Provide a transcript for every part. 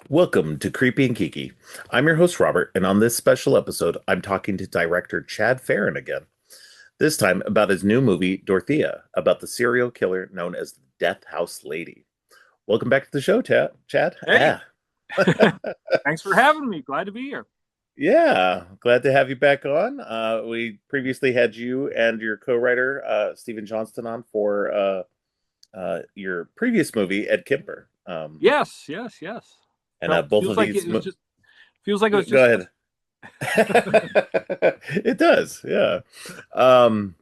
Welcome to Creepy and Kiki. I'm your host, Robert, and on this special episode, I'm talking to director Chad Ferrin again. This time about his new movie, Dorothea, about the serial killer known as the Death House Lady. Welcome back to the show, Chad. Hey, thanks for having me. Glad to be here. Yeah, glad to have you back on. We previously had you and your co-writer, Stephen Johnston, on for your previous movie, Ed Kemper. Yes, yes, yes. And Felt both of feels like these, it was just feels like it was go just ahead. It does, yeah. Um,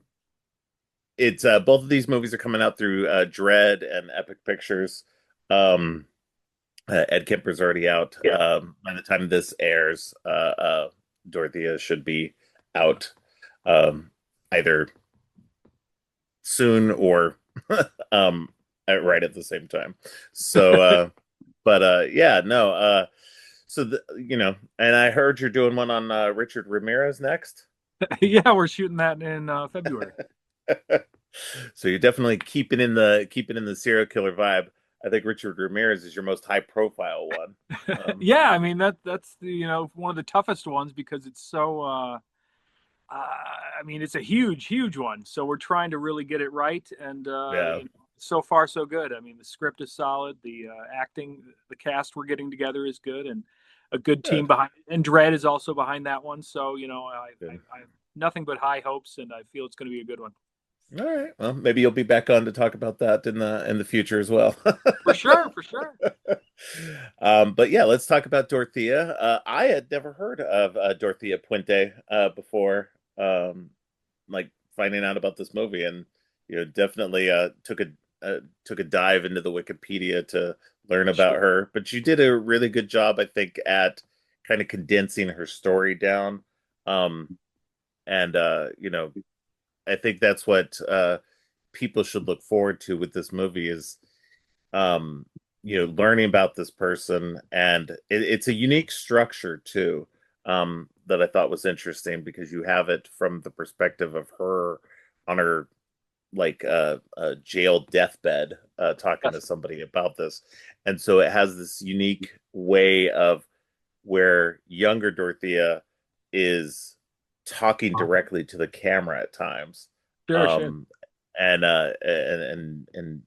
it's both of these movies are coming out through Dread and Epic Pictures. Um, Ed Kemper's already out. yeah. By the time this airs, Dorothea should be out um, either soon or um, right at the same time. So, but yeah, no. And I heard you're doing one on Richard Ramirez next. Yeah, we're shooting that in February. So you're definitely keeping in the serial killer vibe. I think Richard Ramirez is your most high profile one. Um, Yeah, I mean that's the one of the toughest ones because it's so I mean it's a huge one. So we're trying to really get it right and yeah, so far so good. I mean the script is solid, the acting, the cast we're getting together is good and a good team good, behind it. And Dredd is also behind that one. So, good. I have nothing but high hopes and I feel it's going to be a good one. All right. Well, maybe you'll be back on to talk about that in the future as well. For sure, for sure. But yeah, let's talk about Dorothea. I had never heard of Dorothea Puente before, like finding out about this movie, and definitely took a dive into the Wikipedia to learn about Sure. her. But you did a really good job, I think, at kind of condensing her story down. Um, and I think that's what people should look forward to with this movie is um learning about this person, and it's a unique structure too, that I thought was interesting because you have it from the perspective of her on her like jail deathbed, talking to Yes. somebody about this, and so it has this unique way of where younger Dorothea is talking directly to the camera at times, Sure, sure. um and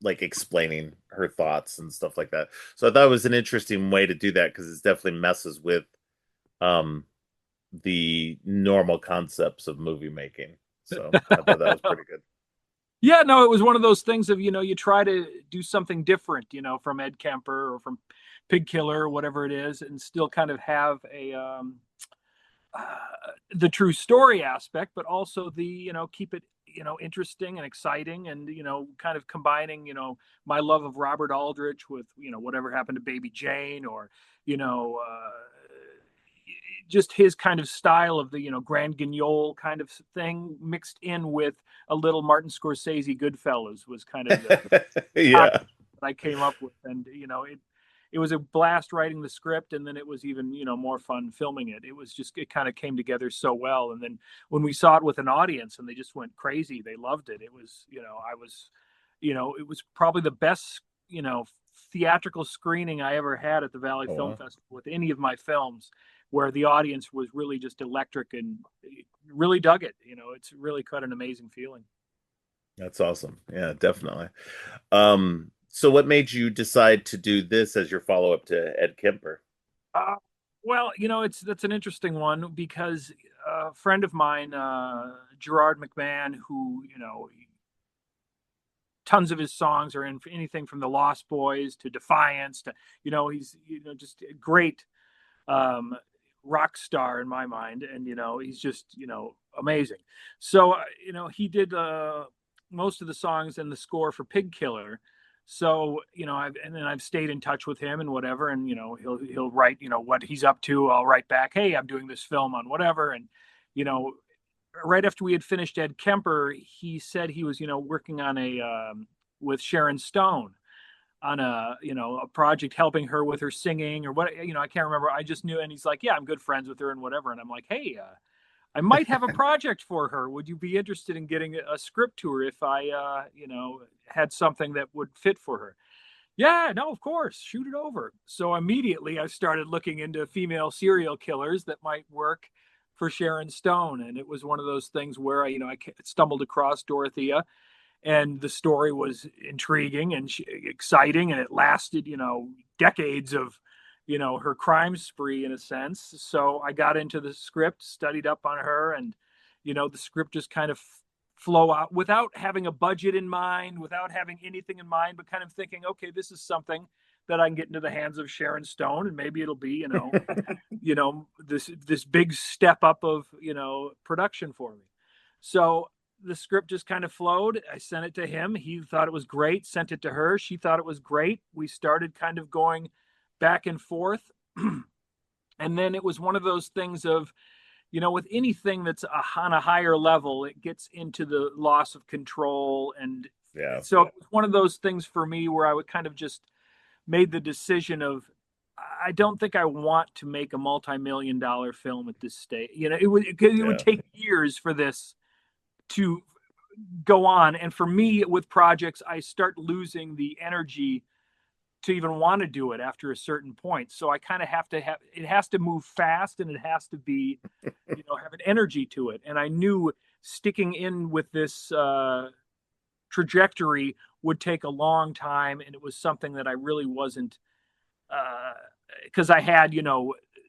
like explaining her thoughts and stuff like that. So I thought it was an interesting way to do that because it definitely messes with um the normal concepts of movie making. So I thought that was pretty good. Yeah, no, it was one of those things of, you try to do something different, from Ed Kemper or from Pig Killer or whatever it is, and still kind of have uh, the true story aspect, but also the, keep it, interesting and exciting and, kind of combining, my love of Robert Aldrich with, whatever happened to Baby Jane or, you know, just his kind of style of the Grand Guignol kind of thing mixed in with a little Martin Scorsese Goodfellas was kind of the Yeah, that I came up with, and it was a blast writing the script, and then it was even more fun filming it. It was just it kind of came together so well, and then when we saw it with an audience, and they just went crazy, they loved it. It was I was it was probably the best theatrical screening I ever had at the Valley oh Film wow, Festival with any of my films, where the audience was really just electric and really dug it. It's really quite an amazing feeling. that's awesome. Yeah, definitely. So what made you decide to do this as your follow-up to Ed Kemper? Uh, well, it's that's an interesting one because a friend of mine, Gerard McMahon, who tons of his songs are in anything from the Lost Boys to Defiance to he's just a great um, rock star in my mind, and he's just amazing. So he did most of the songs and the score for Pig Killer. So I've stayed in touch with him and whatever, and he'll write what he's up to. I'll write back, hey, I'm doing this film on whatever, and you know right after we had finished Ed Kemper, he said he was working on a with Sharon Stone on a project helping her with her singing or what I can't remember. I just knew, and he's like, yeah, I'm good friends with her and whatever. And I'm like, hey, I might have a project for her. Would you be interested in getting a script to her if I had something that would fit for her? Yeah, no, of course, shoot it over. So immediately I started looking into female serial killers that might work for Sharon Stone. And it was one of those things where I stumbled across Dorothea, and the story was intriguing and exciting, and it lasted, decades of, her crime spree in a sense. So I got into the script, studied up on her, and the script just kind of flow out without having a budget in mind, without having anything in mind, but kind of thinking, okay, this is something that I can get into the hands of Sharon Stone, and maybe it'll be, this big step up of, production for me. So the script just kind of flowed. I sent it to him. He thought it was great, sent it to her. She thought it was great. We started kind of going back and forth. And then it was one of those things of, with anything that's on a higher level, it gets into the loss of control. And Yeah. so it was one of those things for me where I would kind of just made the decision of, I don't think I want to make a multi-million-dollar film at this stage. It would Yeah. take years for this to go on. And for me, with projects, I start losing the energy to even want to do it after a certain point. So I kind of have to have it has to move fast, and it has to be, have an energy to it. And I knew sticking in with this trajectory would take a long time, and it was something that I really wasn't, because I had,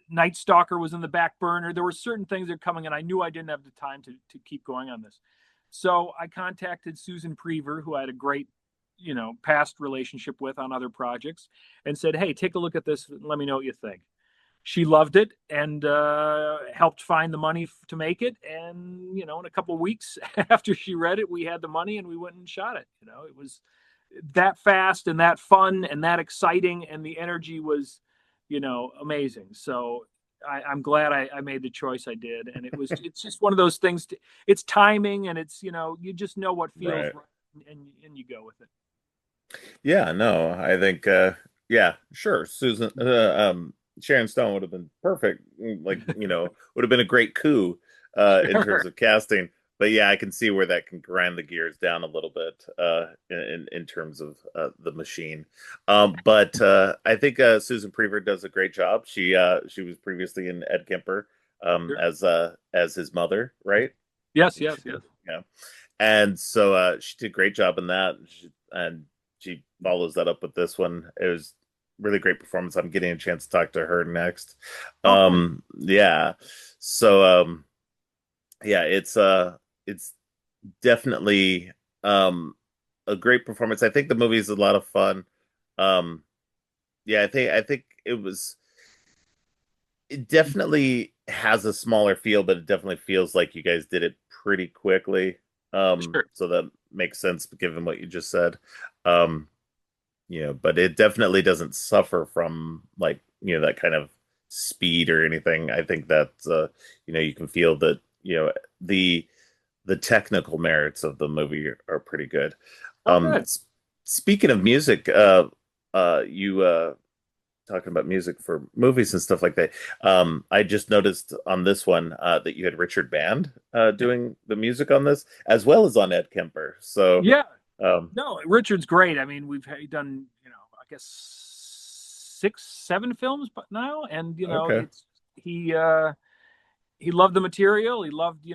Night Stalker was in the back burner. There were certain things that were coming, and I knew I didn't have the time to keep going on this. So I contacted Susan Priver, who I had a great, past relationship with on other projects, and said, "Hey, take a look at this and let me know what you think." She loved it, and helped find the money to make it. And in a couple of weeks after she read it, we had the money and we went and shot it. It was that fast and that fun and that exciting, and the energy was, amazing. So I'm glad I made the choice I did. And it's just one of those things. It's timing, and it's, you just know what feels Right. right, and you go with it. Yeah, no, I think yeah, sure. Sharon Stone would have been perfect. Like, would have been a great coup in terms Sure. of casting. But yeah, I can see where that can grind the gears down a little bit in terms of the machine. But I think Susan Prever does a great job. She was previously in Ed Kemper Sure. as his mother, right? Yes, yes, yes. Yeah. And so she did a great job in that. And she follows that up with this one. It was really great performance. I'm getting a chance to talk to her next. Oh, cool. Yeah. So yeah, it's definitely a great performance. I think the movie is a lot of fun. Um yeah, I think it definitely has a smaller feel, but it definitely feels like you guys did it pretty quickly. Sure. So that makes sense given what you just said. Um, but it definitely doesn't suffer from like, that kind of speed or anything. I think that you can feel that, the the technical merits of the movie are pretty good. Oh, Um, good. s- Speaking of music, you talking about music for movies and stuff like that. I just noticed on this one that you had Richard Band doing the music on this, as well as on Ed Kemper. So, Yeah. um, No, Richard's great. I mean, we've done, I guess 6, 7 films, but now, and okay, he loved the material. He loved,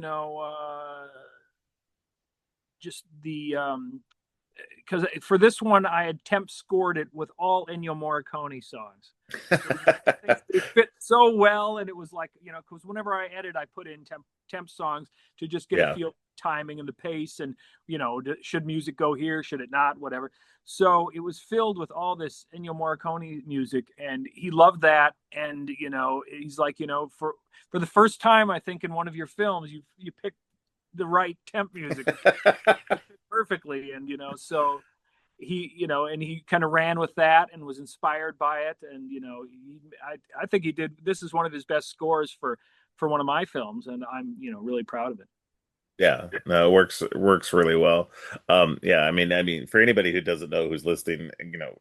just the because for this one I had temp scored it with all Ennio Morricone songs. It was one of the things, it fit so well, and it was like, because whenever I edit, I put in temp songs to just get a yeah, feel timing and the pace, and should music go here, should it not, whatever. So it was filled with all this Ennio Morricone music, and he loved that. And he's like, for the first time, I think in one of your films, you picked the right temp music. Perfectly. And so he kind of ran with that and was inspired by it. And I think he did. This is one of his best scores for one of my films, and I'm really proud of it. yeah. No, it works really well. Yeah, I mean, for anybody who doesn't know who's listening,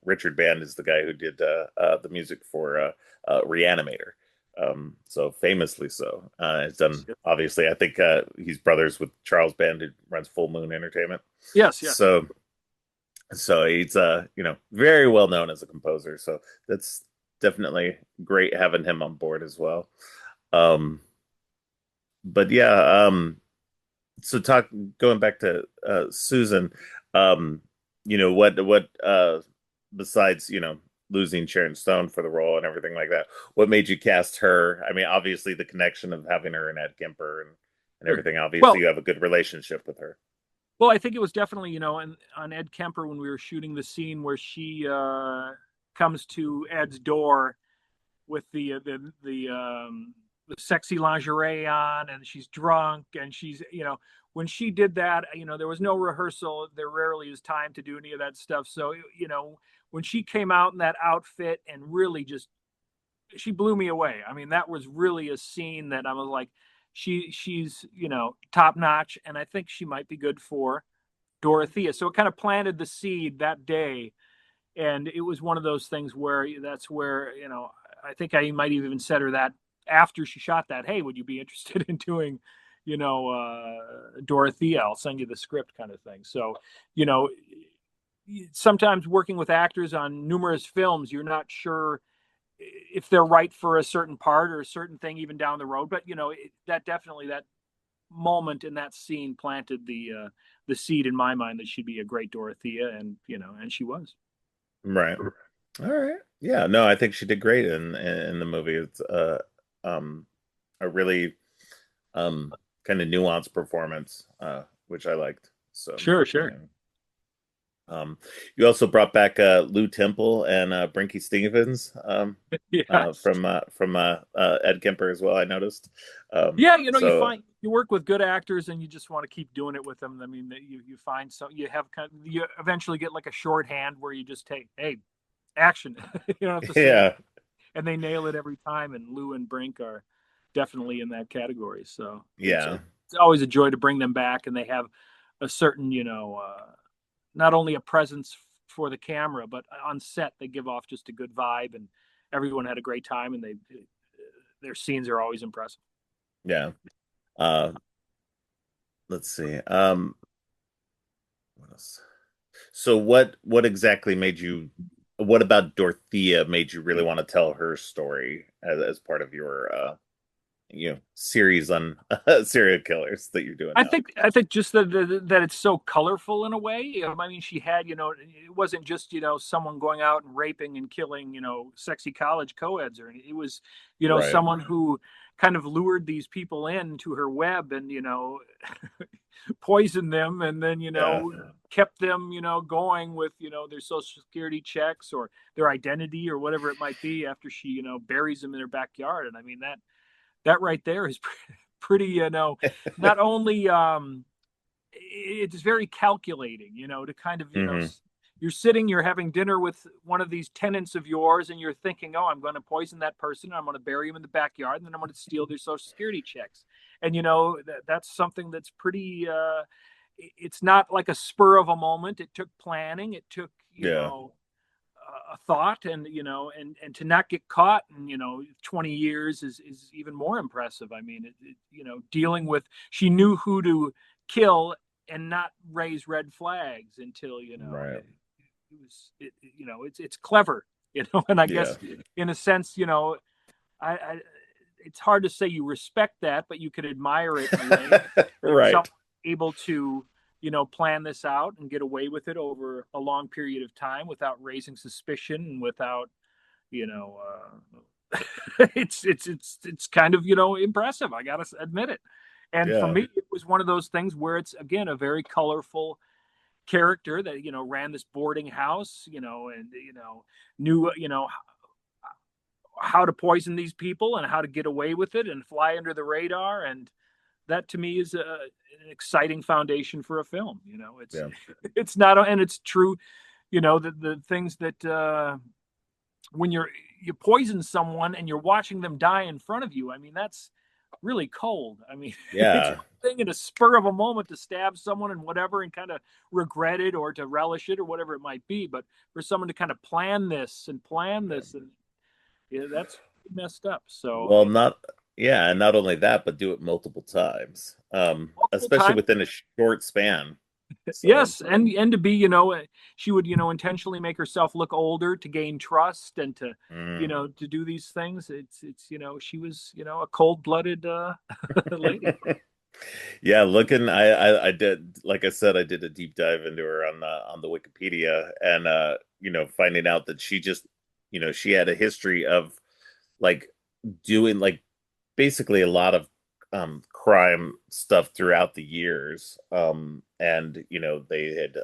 Richard Band is the guy who did the music for Reanimator. So famously so. It's done obviously. I think he's brothers with Charles Band, who runs Full Moon Entertainment. Yes, yes. So So he's very well known as a composer. So that's definitely great having him on board as well. Um, but yeah, so talk going back to Susan, um, what besides, losing Sharon Stone for the role and everything like that, what made you cast her? I mean, obviously the connection of having her and Ed Kemper and Sure. everything. Obviously, Well, you have a good relationship with her. well, I think it was definitely, on Ed Kemper when we were shooting the scene where she comes to Ed's door with the sexy lingerie on, and she's drunk, and she's, when she did that, there was no rehearsal. There rarely is time to do any of that stuff. So, when she came out in that outfit and really just she blew me away. I mean, that was really a scene that I was like, she's top notch, and I think she might be good for Dorothea. So it kind of planted the seed that day, and it was one of those things where that's where I think I might have even said her that after she shot that. Hey, would you be interested in doing, Dorothea? I'll send you the script, kind of thing. So, you know, sometimes working with actors on numerous films, you're not sure if they're right for a certain part or a certain thing even down the road. But that definitely that moment in that scene planted the seed in my mind that she'd be a great Dorothea, and and she was. Right. All right. Yeah, no, I think she did great in the movie. It's um a really kind of nuanced performance, which I liked. So, Sure, sure. yeah. You also brought back Lou Temple and Brinky Stevens Yes. from Ed Kemper as well. I noticed. Yeah, you So find you work with good actors and you just want to keep doing it with them. I mean, you find so you have you eventually get like a shorthand where you just take, hey, action. You don't have to say anything, yeah, and they nail it every time. And Lou and Brink are definitely in that category. So yeah, it's always a joy to bring them back, and they have a certain, not only a presence for the camera, but on set they give off just a good vibe, and everyone had a great time, and their scenes are always impressive. yeah. Uh, let's see. What else? So what exactly made you? What about Dorothea made you really want to tell her story as part of your series on serial killers that you're doing now? I think just that it's so colorful in a way. I mean, she had, it wasn't just, someone going out and raping and killing, sexy college co-eds, or it was, Right. someone who kind of lured these people into her web and, poisoned them, and then, Yeah. kept them, going with, their social security checks or their identity or whatever it might be after she, buries them in their backyard. And I mean, that right there is pretty, not only it's very calculating, to kind of, hmm you're having dinner with one of these tenants of yours, and you're thinking, oh, I'm going to poison that person, I'm going to bury him in the backyard, and then I'm going to steal their social security checks. And that's something that's pretty it's not like a spur of a moment. It took planning, it took, Yeah. a thought, and to not get caught in 20 years is even more impressive. I mean, dealing with, she knew who to kill and not raise red flags until Right. it was it's clever. And I Yeah. guess in a sense, I it's hard to say you respect that, but you could admire it in a way. Right. Someone able to plan this out and get away with it over a long period of time without raising suspicion and without you know it's kind of impressive, I gotta admit it. And for Yeah. me, it was one of those things where it's again a very colorful character that ran this boarding house, and knew how to poison these people and how to get away with it and fly under the radar. And that to me is an exciting foundation for a film. It's Yeah. it's not, and it's true. The things that when you poison someone and you're watching them die in front of you. I mean, that's really cold. I mean, it's Yeah. one thing in a spur of a moment to stab someone and whatever and kind of regret it or to relish it or whatever it might be, but for someone to kind of plan Yeah. this, and yeah, that's messed up. So Well, not yeah, and not only that, but do it multiple times. multiple Especially times. within a short span. So, Yes, and to be, she would, intentionally make herself look older to gain trust and to, mm. to do these things. It's, she was, a cold-blooded lady. Yeah, looking, I did, like I said, I did a deep dive into her on the Wikipedia, and finding out that she just, she had a history of like doing like basically a lot of crime stuff throughout the years. And they had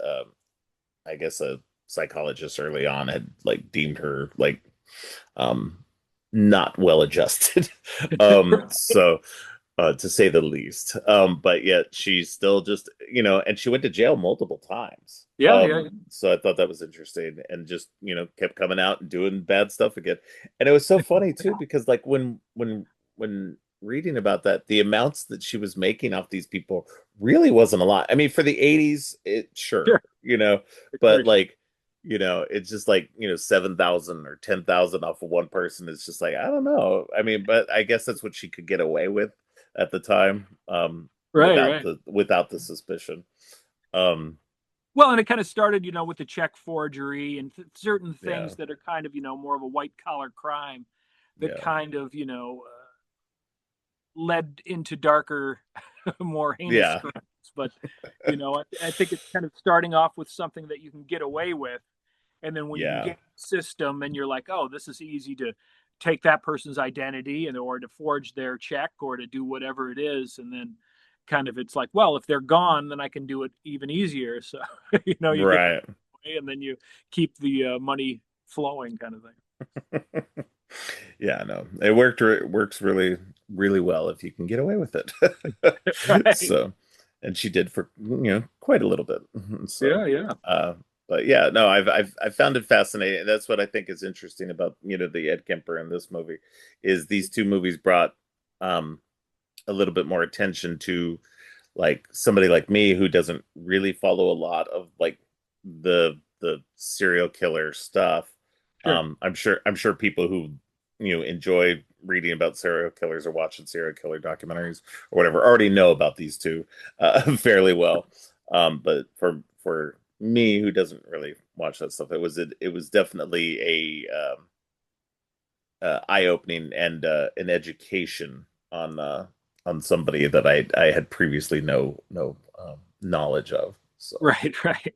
I guess a psychologist early on had like deemed her like um not well adjusted. So to say the least. But yet she's still just, and she went to jail multiple times. Yeah, yeah, So I thought that was interesting and just, kept coming out and doing bad stuff again. And it was so funny too, because like when reading about that, the amounts that she was making off these people really wasn't a lot. I mean, for the 80s, it sure, sure, but sure, sure. like, it's just like, 7,000 or 10,000 off of one person. It's just like, I don't know. I mean, but I guess that's what she could get away with at the time, Right, right. without the suspicion. Um, Well, and it kind of started, with the check forgery and certain yeah, things that are kind of, more of a white collar crime that yeah, kind of, led into darker, more heinous yeah, crimes. But, I think it's kind of starting off with something that you can get away with. And then when you yeah. get the system and you're like, oh, this is easy to take that person's identity and or to forge their check or to do whatever it is. And then kind of it's like, well, if they're gone, then I can do it even easier. So, you get that Right. way and then you keep the money flowing kind of Yeah, no, it works really, really well if you can get away with it. thing. Right. So, and she did for, quite a little bit. So, Yeah, yeah. uh, but yeah, no, I've found it fascinating. That's what I think is interesting about, the Ed Kemper in this movie, is these two movies brought um a little bit more attention to like somebody like me who doesn't really follow a lot of like the serial killer stuff. Sure. I'm sure people who enjoy reading about serial killers or watching serial killer documentaries or whatever already know about these two fairly well. But for me who doesn't really watch that stuff, it was definitely a eye opening and an education on somebody that I had previously no knowledge of. So Right, right.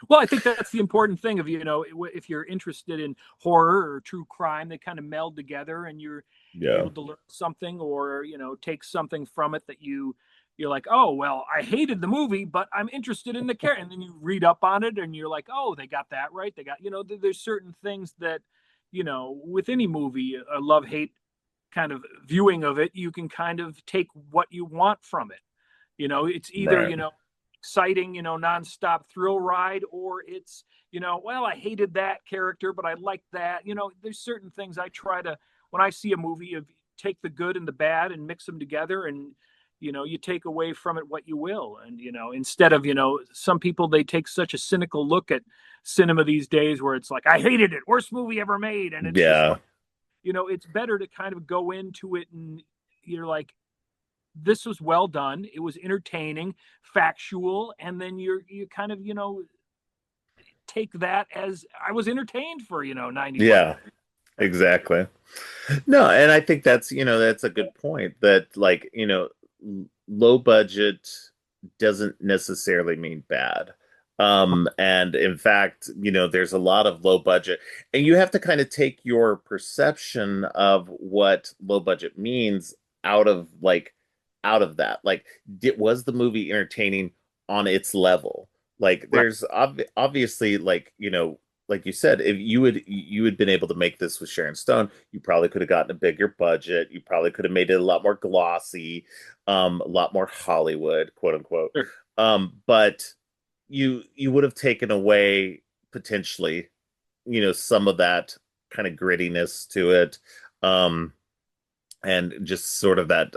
Well, I think that's the important thing of, if you're interested in horror or true crime, they kind of meld together and you're yeah, able to learn something or, take something from it that you're like, oh, well, I hated the movie, but I'm interested in the character. And then you read up on it and you're like, oh, they got that right. They got, there's certain things that, with any movie, a love hate kind of viewing of it, you can kind of take what you want from it. It's either, right, exciting, nonstop thrill ride, or it's, well, I hated that character, but I like that. There's certain things I try to, when I see a movie, of take the good and the bad and mix them together and, you take away from it what you will. And, instead of, some people, they take such a cynical look at cinema these days where it's like, I hated it, worst movie ever made. And it's just yeah, like, it's better to kind of go into it and you're like, this was well done. It was entertaining, factual, and then you kind of take that as I was entertained for 90% yeah, of it. exactly. No, and I think that's a good point that like low budget doesn't necessarily mean bad. And in fact, there's a lot of low budget, and you have to kind of take your perception of what low budget means out of like out of that. Like, was the movie entertaining on its level? Like, Right. there's obviously like like you said, if you had been able to make this with Sharon Stone, you probably could have gotten a bigger budget. You probably could have made it a lot more glossy, a lot more Hollywood, quote unquote. Sure. But you would have taken away potentially, some of that kind of grittiness to it, um, and just sort of that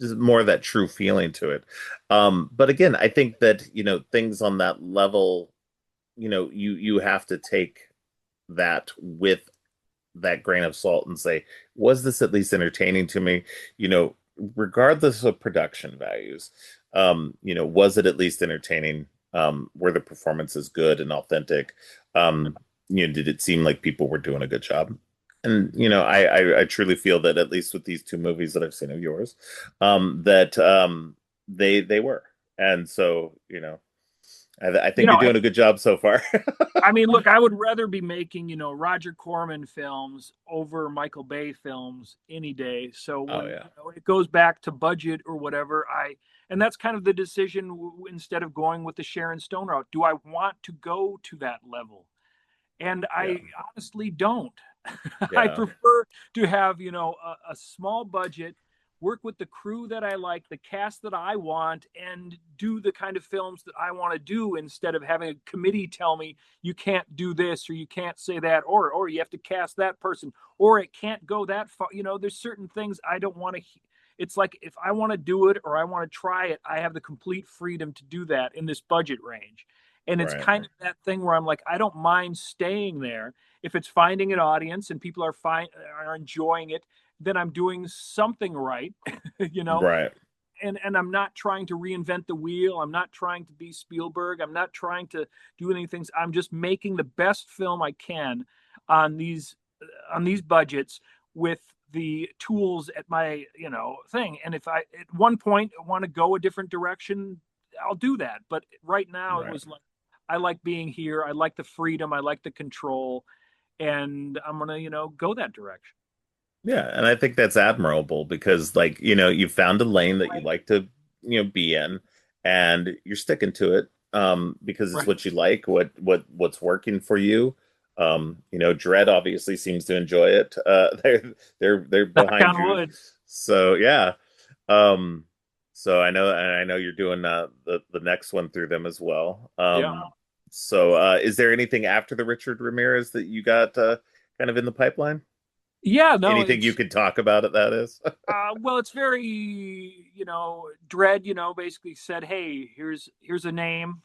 just more of that true feeling to it. But again, I think that things on that level, you have to take that with that grain of salt and say, was this at least entertaining to me? You know, regardless of production values, was it at least entertaining Were the performances good and authentic? Did it seem like people were doing a good job? And I truly feel that at least with these two movies that I've seen of yours, that they were. And so, I You think you're know, doing a good job so far. I mean, look, I would rather be making, Roger Corman films over Michael Bay films any day. So Oh when yeah, it goes back to budget or whatever, and that's kind of the decision instead of going with the Sharon Stone route. Do I want to go to that level? And yeah, I honestly don't. I yeah, prefer to have, a small budget, work with the crew that I like, the cast that I want, and do the kind of films that I want to do instead of having a committee tell me you can't do this or you can't say that or you have to cast that person or it can't go that far. There's certain things I don't want to. It's like if I want to do it or I want to try it, I have the complete freedom to do that in this budget range. And it's right, kind of that thing where I'm like, I don't mind staying there if it's finding an audience and people are enjoying it, then I'm doing something right, you know. right, And I'm not trying to reinvent the wheel. I'm not trying to be Spielberg. I'm not trying to do anything. I'm just making the best film I can on these budgets with the tools at my thing. And if I at one point want to go a different direction, I'll do that. But right now it right. was like I like being here. I like the freedom. I like the control and I'm gonna, go that direction. Yeah, and I think that's admirable because like, you found a lane that you like to, be in and you're sticking to it because it's Right. what you like, what's working for you. Dredd obviously seems to enjoy it. They're Knock behind on you. wood. So, yeah. Um so I know you're doing the next one through them as well. Yeah. So is there anything after the Richard Ramirez that you got kind of in the pipeline? Yeah, no, Anything you it's could talk about it, that is? well, it's very, Dredd, basically said, "Hey, here's a name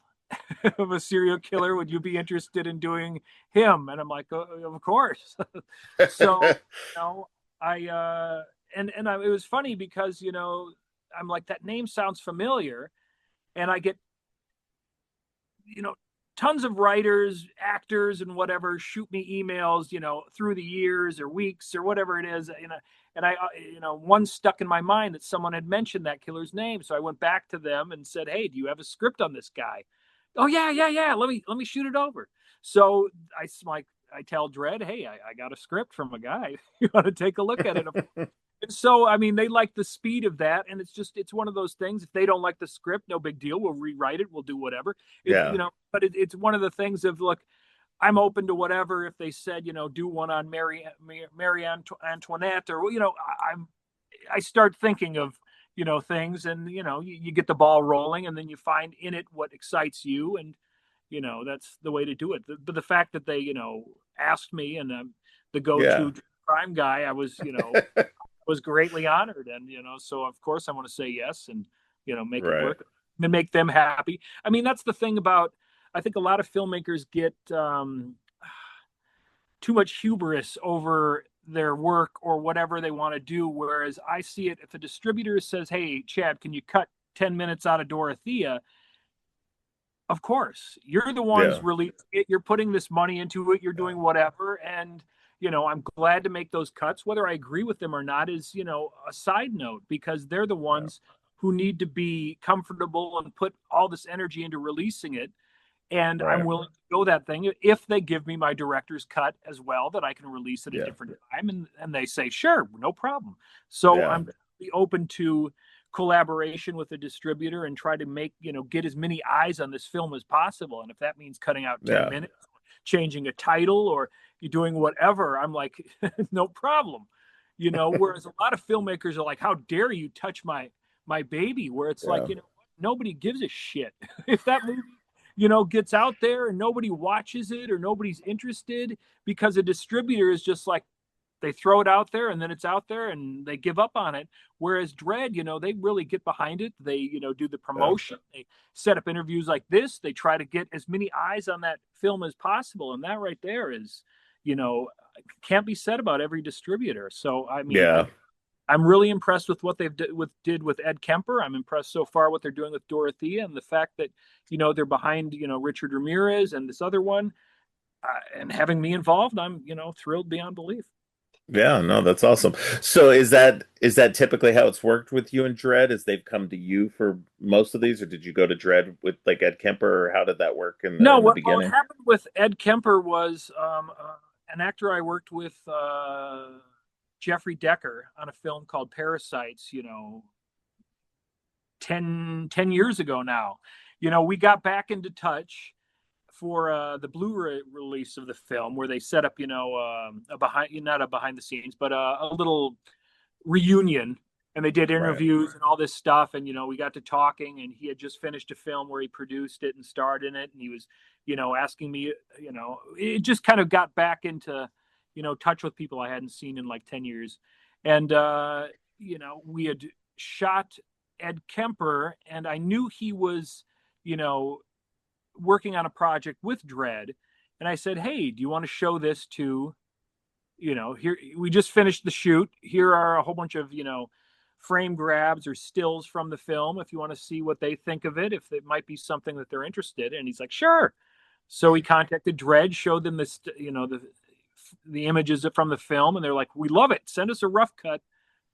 of a serial killer. Would you be interested in doing him?" And I'm like, "Of course." So, you know, I it was funny because, I'm like that name sounds familiar and I get you know, tons of writers, actors, and whatever shoot me emails, through the years or weeks or whatever it is, and one stuck in my mind that someone had mentioned that killer's name, so I went back to them and said, "Hey, do you have a script on this guy?" "Oh yeah, yeah, yeah. Let me shoot it over." So I tell Dredd, "Hey, I got a script from a guy. You want to take a look at it?" And so, I mean, they like the speed of that, and it's one of those things. If they don't like the script, no big deal. We'll rewrite it. We'll do whatever. Yeah, But it's one of the things of look, I'm open to whatever. If they said, do one on Mary Antoinette, or I start thinking of things, and you get the ball rolling, and then you find in it what excites you, and that's the way to do it. But the fact that they asked me, and the yeah, go-to crime guy, I was greatly honored, and so of course I want to say yes and make it right, work and make them happy. I mean, that's the thing about I think a lot of filmmakers get too much hubris over their work or whatever they want to do, whereas I see it if a distributor says, "Hey Chad, can you cut 10 minutes out of Dorothea?" Of course, you're the ones yeah, really you're putting this money into it, you're doing whatever, and I'm glad to make those cuts. Whether I agree with them or not is a side note, because they're the yeah, ones who need to be comfortable and put all this energy into releasing it, and I'm right, willing to go that thing if they give me my director's cut as well, that I can release at a yeah, different time, and they say sure, no problem. So yeah, I'm open to collaboration with a distributor and try to make get as many eyes on this film as possible, and if that means cutting out 10 yeah, minutes, changing a title, or you're doing whatever, I'm like, no problem. Whereas a lot of filmmakers are like, how dare you touch my baby, where it's like, yeah, nobody gives a shit if that movie gets out there and nobody watches it or nobody's interested, because a distributor is just like, they throw it out there and then it's out there and they give up on it. Whereas Dredd, they really get behind it. They, do the yeah, promotion. They set up interviews like this. They try to get as many eyes on that film as possible. And that right there is, you know, can't be said about every distributor. So, I mean, yeah. I'm really impressed with what they've did with Ed Kemper. I'm impressed so far what they're doing with Dorothea, and the fact that they're behind Richard Ramirez and this other one, and having me involved. I'm thrilled beyond belief. Yeah, no, that's awesome. So is that typically how it's worked with you and Dredd? Is they've come to you for most of these, or did you go to Dredd with like Ed Kemper, or how did that work in the No, what beginning? happened with Ed Kemper was an actor I worked with, Jeffrey Decker, on a film called Parasites. 10 years ago now. We got back into touch for the Blu-ray release of the film, where they set up, a behind, not a behind the scenes, but a little reunion, and they did Right. interviews and all this stuff. And we got to talking, and he had just finished a film where he produced it and starred in it, and he was asking me, it just kind of got back into touch with people I hadn't seen in like 10 years. And we had shot Ed Kemper, and I knew he was you know working on a project with Dredd. And I said, hey, do you want to show this to, here, we just finished the shoot. Here are a whole bunch of, frame grabs or stills from the film, if you want to see what they think of it, if it might be something that they're interested in. And he's like, sure. So he contacted Dredd, showed them this, the images from the film, and they're like, we love it. Send us a rough cut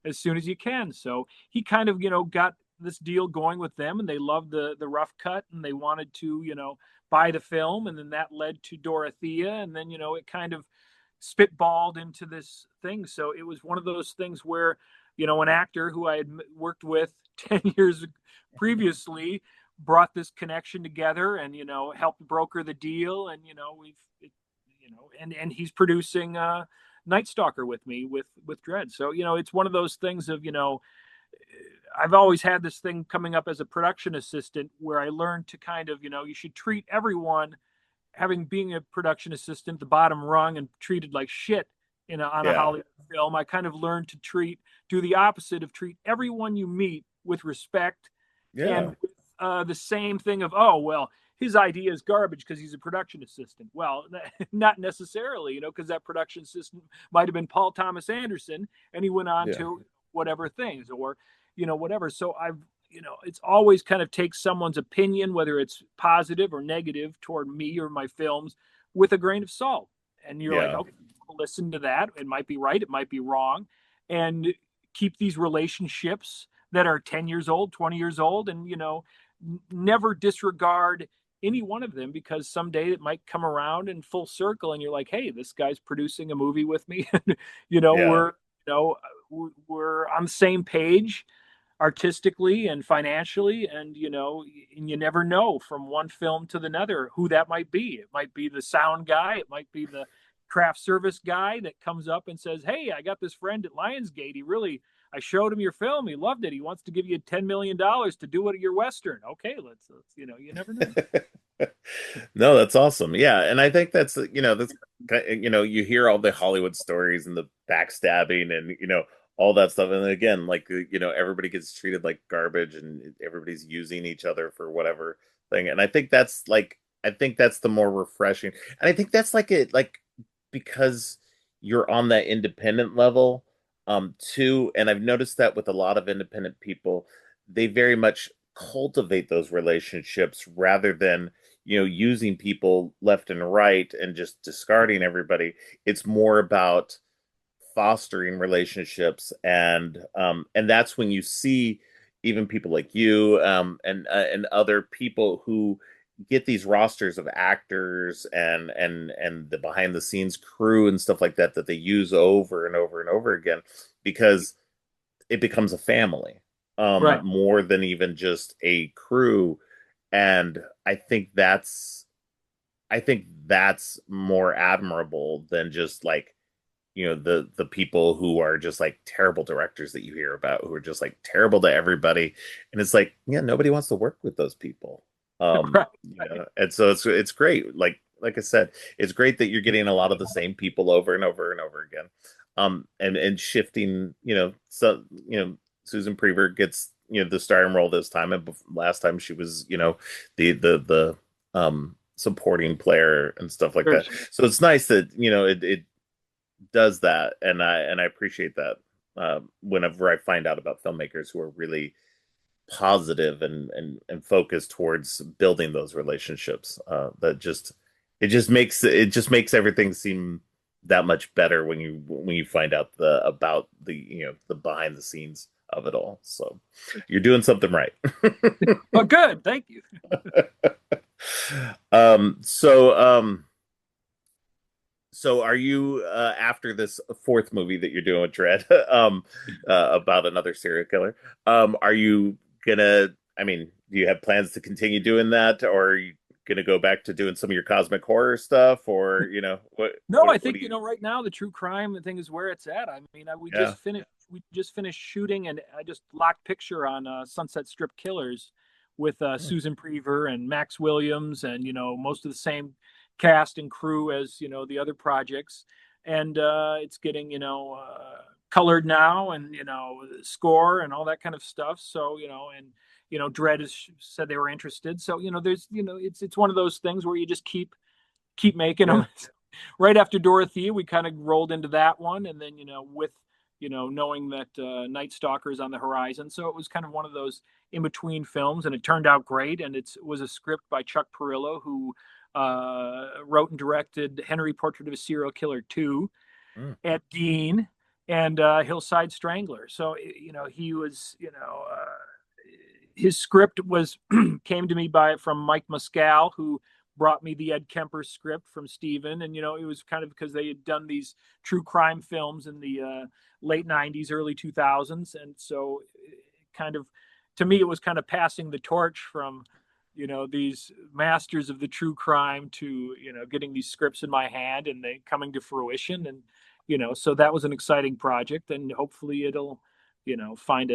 as soon as you can. So he kind of, got this deal going with them, and they loved the rough cut, and they wanted to, buy the film. And then that led to Dorothea. And then, it kind of spitballed into this thing. So it was one of those things where, an actor who I had worked with 10 years previously brought this connection together, and, helped broker the deal. And, and he's producing Night Stalker with me with Dredd. So, it's one of those things of, I've always had this thing coming up as a production assistant, where I learned to kind of, you should treat everyone, having being a production assistant, the bottom rung, and treated like shit on a Yeah. Hollywood film. I kind of learned to do the opposite of treat everyone you meet with respect, Yeah. and with the same thing of, oh, well, his idea is garbage because he's a production assistant. Well, not necessarily, because that production assistant might have been Paul Thomas Anderson, and he went on Yeah. to whatever things, or, whatever. So it's always kind of take someone's opinion, whether it's positive or negative toward me or my films, with a grain of salt. And you're like, Yeah. okay, listen to that. It might be right, it might be wrong. And keep these relationships that are 10 years old, 20 years old, and, never disregard any one of them, because someday it might come around in full circle, and you're like, hey, this guy's producing a movie with me. Yeah. Know, we're on the same page artistically and financially. And and you never know from one film to another who that might be. It might be the sound guy, it might be the craft service guy that comes up and says, hey, I got this friend at Lionsgate, I showed him your film, he loved it, he wants to give you $10 million to do it at your Western. Okay, let's you never know. No, that's awesome. Yeah, and I think you hear all the Hollywood stories and the backstabbing and all that stuff, and again, like everybody gets treated like garbage and everybody's using each other for whatever thing, and I think that's the more refreshing, and I think that's like because you're on that independent level, too, and I've noticed that with a lot of independent people, they very much cultivate those relationships rather than using people left and right and just discarding everybody. It's more about fostering relationships, and that's when you see even people like you, and other people who get these rosters of actors and the behind the scenes crew and stuff like that that they use over and over and over again, because it becomes a family, Right. more than even just a crew. And I think that's more admirable than just like the people who are just like terrible directors that you hear about, who are just like terrible to everybody. And it's like, yeah, nobody wants to work with those people. Right. And so it's great, like I said, it's great that you're getting a lot of the same people over and over and over again, and shifting, so Susan Priver gets the starring role this time, and last time she was the supporting player and stuff like Sure. that. So it's nice that it does that, and I appreciate that. whenever I find out about filmmakers who are really positive and focused towards building those relationships. That just it just makes everything seem that much better when you find out the about the the behind the scenes of it all. So you're doing something right. Well, good. Thank you. um, so um, so are you after this fourth movie that you're doing with Dread about another serial killer? Are you gonna? I mean, do you have plans to continue doing that, or are you gonna go back to doing some of your cosmic horror stuff, or No, I what think do you? right now the true crime thing is where it's at. I mean, Yeah. we just finished shooting, and I just locked picture on Sunset Strip Killers with Hmm. Susan Priver and Max Williams, and most of the same cast and crew as the other projects, and it's getting colored now, and score and all that kind of stuff. So and Dread has said they were interested. So there's it's one of those things where you just keep making Yeah. them. Right after Dorothea, we kind of rolled into that one, and then with knowing that Night Stalker is on the horizon, so it was kind of one of those in between films, and it turned out great. And it was a script by Chuck Perillo, who wrote and directed Henry Portrait of a Serial Killer 2, Mm. at Dean, and Hillside Strangler. So he was his script was came to me from Mike Muscal, who brought me the Ed Kemper script from Steven. And it was kind of because they had done these true crime films in the late 90s, early 2000s. And so kind of, to me, it was kind of passing the torch from these masters of the true crime to getting these scripts in my hand and they coming to fruition. And so that was an exciting project, and hopefully it'll find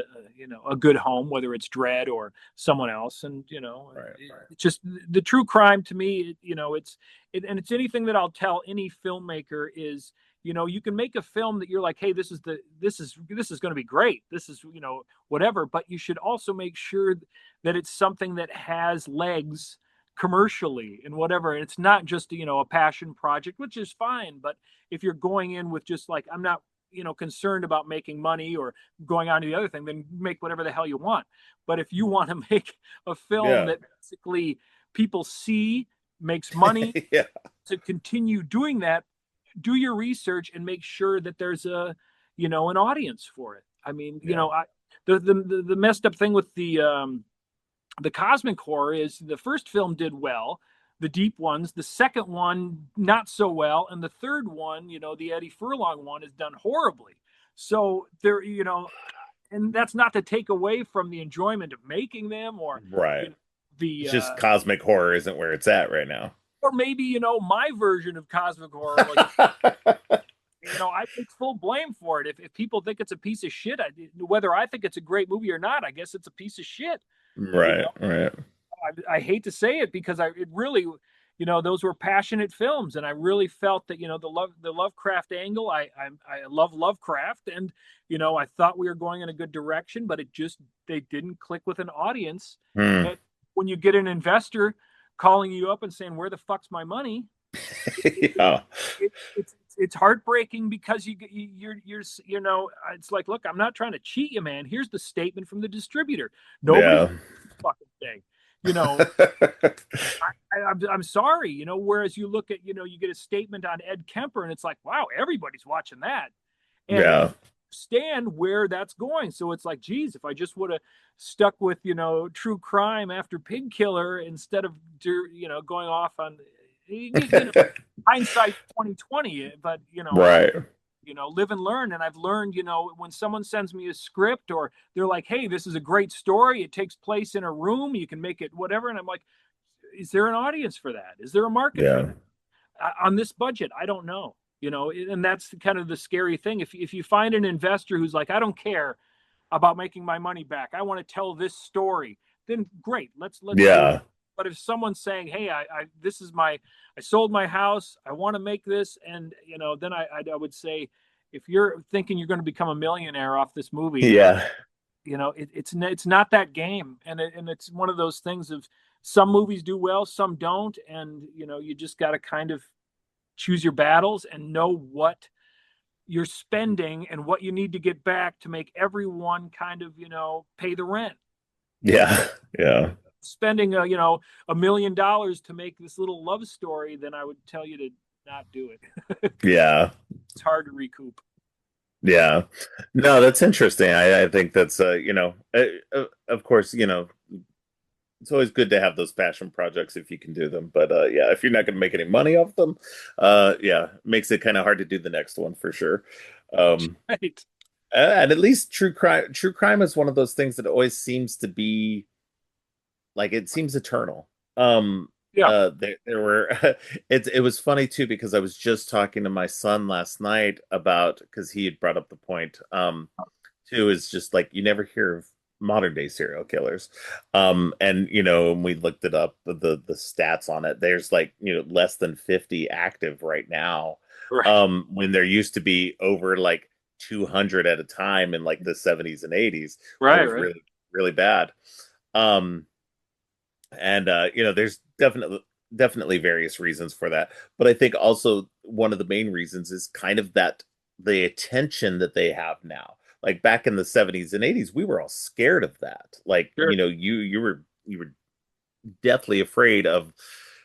a good home, whether it's Dread or someone else. And Right. Right. it's just the true crime to me. And it's anything that I'll tell any filmmaker is, you can make a film that you're like, hey, this is going to be great, this is whatever, but you should also make sure that it's something that has legs commercially and whatever. And it's not just a passion project, which is fine. But if you're going in with just like, I'm not concerned about making money or going on to the other thing, then make whatever the hell you want. But if you want to make a film Yeah. that basically people see, makes money, Yeah. to continue doing that, do your research and make sure that there's an audience for it. I mean, Yeah. the messed up thing with the cosmic horror is the first film did well, the deep ones, the second one not so well, and the third one, the Eddie Furlong one, is done horribly. So there, and that's not to take away from the enjoyment of making them, or Right. you know the It's just cosmic horror isn't where it's at right now. or maybe my version of cosmic horror. Like, I take full blame for it. If people think it's a piece of shit, whether I think it's a great movie or not, I guess it's a piece of shit. You Right. know, Right. I hate to say it, because it really, those were passionate films, and I really felt that the Lovecraft angle. I love Lovecraft, and I thought we were going in a good direction, but they didn't click with an audience. Hmm. And when you get an investor calling you up and saying, "Where the fuck's my money?" Yeah. It's heartbreaking, because it's like, look, I'm not trying to cheat you, man. Here's the statement from the distributor. Nobody's Yeah. fucking thing. You know, I'm sorry. Whereas you look at, you get a statement on Ed Kemper, and it's like, wow, everybody's watching that, and Yeah. stand where that's going. So it's like, geez, if I just would have stuck with true crime after Pig Killer, instead of going off on hindsight 2020. But Right. live and learn. And I've learned, when someone sends me a script, or they're like, hey, this is a great story, it takes place in a room, you can make it whatever, and I'm like, is there an audience for that? Is there a market for Yeah. that on this budget? I don't know. And that's kind of the scary thing. If you find an investor who's like, I don't care about making my money back, I want to tell this story, then great, let's do it. Yeah. But if someone's saying, hey, this is I sold my house, I want to make this, and then I would say, if you're thinking you're going to become a millionaire off this movie, then Yeah. it's not that game. And it's one of those things of, some movies do well, some don't, and you just got to kind of choose your battles and know what you're spending and what you need to get back to make everyone kind of, pay the rent. Yeah. Yeah. Spending $1 million to make this little love story, then I would tell you to not do it because Yeah. it's hard to recoup. Yeah. No, that's interesting. I think that's of course, it's always good to have those passion projects if you can do them. But yeah, if you're not going to make any money off them, yeah, makes it kind of hard to do the next one for sure. Um, Right. and at least true crime is one of those things that always seems to be like it seems eternal. Um, Yeah. there were it was funny too because I was just talking to my son last night about because he had brought up the point. Too is just like you never hear of modern day serial killers. And when we looked it up, the stats on it, there's like, less than 50 active right now. Right. When there used to be over like 200 at a time in like the 70s and 80s when it Right. was Right. really bad. Um, and there's definitely various reasons for that, but I think also one of the main reasons is kind of that the attention that they have now. Like back in the 70s and 80s, we were all scared of that. Like, Sure. you were deathly afraid of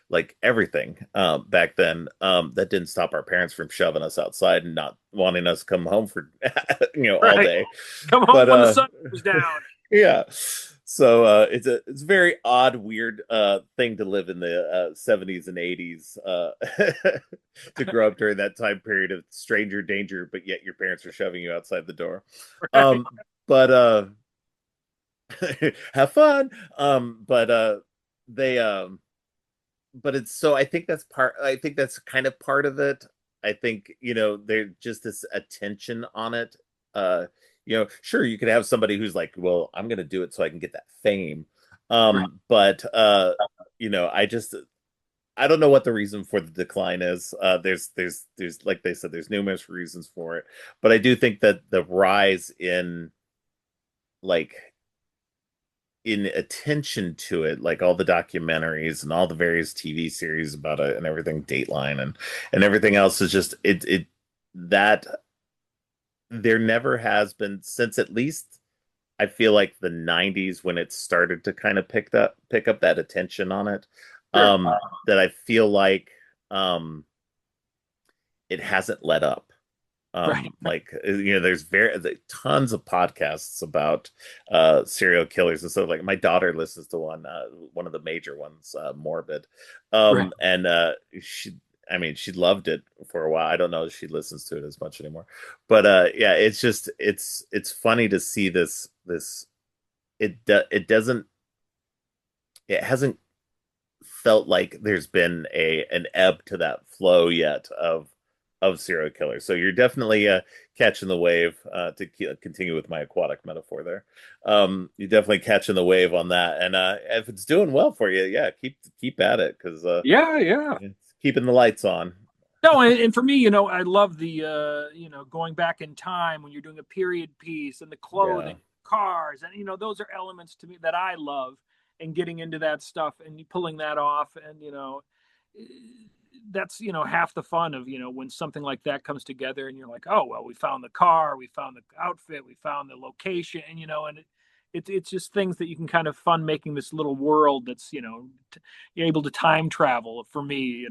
like everything back then. That didn't stop our parents from shoving us outside and not wanting us to come home for all Right. day. Come home But when the sun goes down. yeah. So it's a very odd, weird thing to live in the 70s and 80s, to grow up during that time period of stranger danger, but yet your parents are shoving you outside the door. Right. But have fun. But they but it's so I think that's kind of part of it. I think, there's just this attention on it. Sure, you could have somebody who's like, well, I'm gonna do it so I can get that fame. Right. But I don't know what the reason for the decline is. There's like they said, there's numerous reasons for it. But I do think that the rise like in attention to it, like all the documentaries and all the various TV series about it and everything, Dateline and everything else is just it that there never has been since at least I feel like the 90s when it started to kind of pick up that attention on it. Sure. That I feel like it hasn't let up. Right. Like there's tons of podcasts about serial killers and stuff. Like my daughter listens to one of the major ones, Morbid. Right. And she loved it for a while. I don't know if she listens to it as much anymore, but yeah, it's just it's funny to see this. It doesn't, it hasn't felt like there's been an ebb to that flow yet of serial killers. So you're definitely catching the wave, to continue with my aquatic metaphor there. You're definitely catching the wave on that, and if it's doing well for you, yeah, keep at it because Yeah. Yeah. it's keeping the lights on. No, and for me, I love the going back in time when you're doing a period piece and the Yeah. clothing, cars, and those are elements to me that I love, and getting into that stuff and pulling that off, and that's half the fun of when something like that comes together, and you're like, oh well, we found the car, we found the outfit, we found the location, and it's just things that you can kind of fun making this little world that's you're able to time travel for me,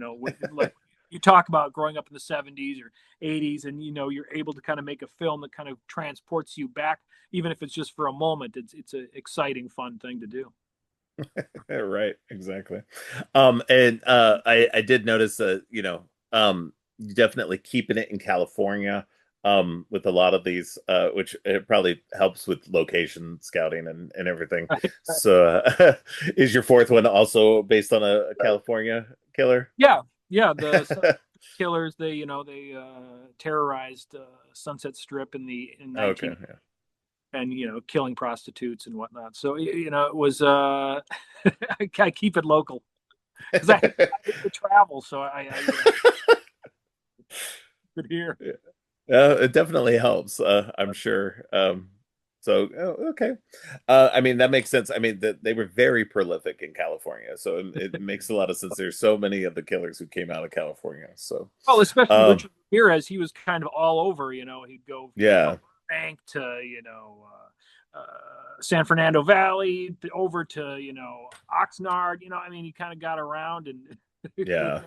like you talk about growing up in the 70s or 80s, and you're able to kind of make a film that kind of transports you back, even if it's just for a moment. It's an exciting, fun thing to do. Right, exactly. And I did notice that, definitely keeping it in California, with a lot of these, which it probably helps with location scouting and everything. So, is your fourth one also based on a California killer? Yeah, yeah. The killers, they terrorized Sunset Strip in 19, Okay, yeah. and killing prostitutes and whatnot. So it was I keep it local because I hate to travel, so I could hear. It definitely helps, I'm sure. So, oh, okay. I mean, that makes sense. I mean, they were very prolific in California, so it makes a lot of sense. There's so many of the killers who came out of California. So, Well, especially um, Richard Ramirez, he was kind of all over. He'd go from Yeah, Bank to San Fernando Valley over to Oxnard. I mean, he kind of got around and yeah,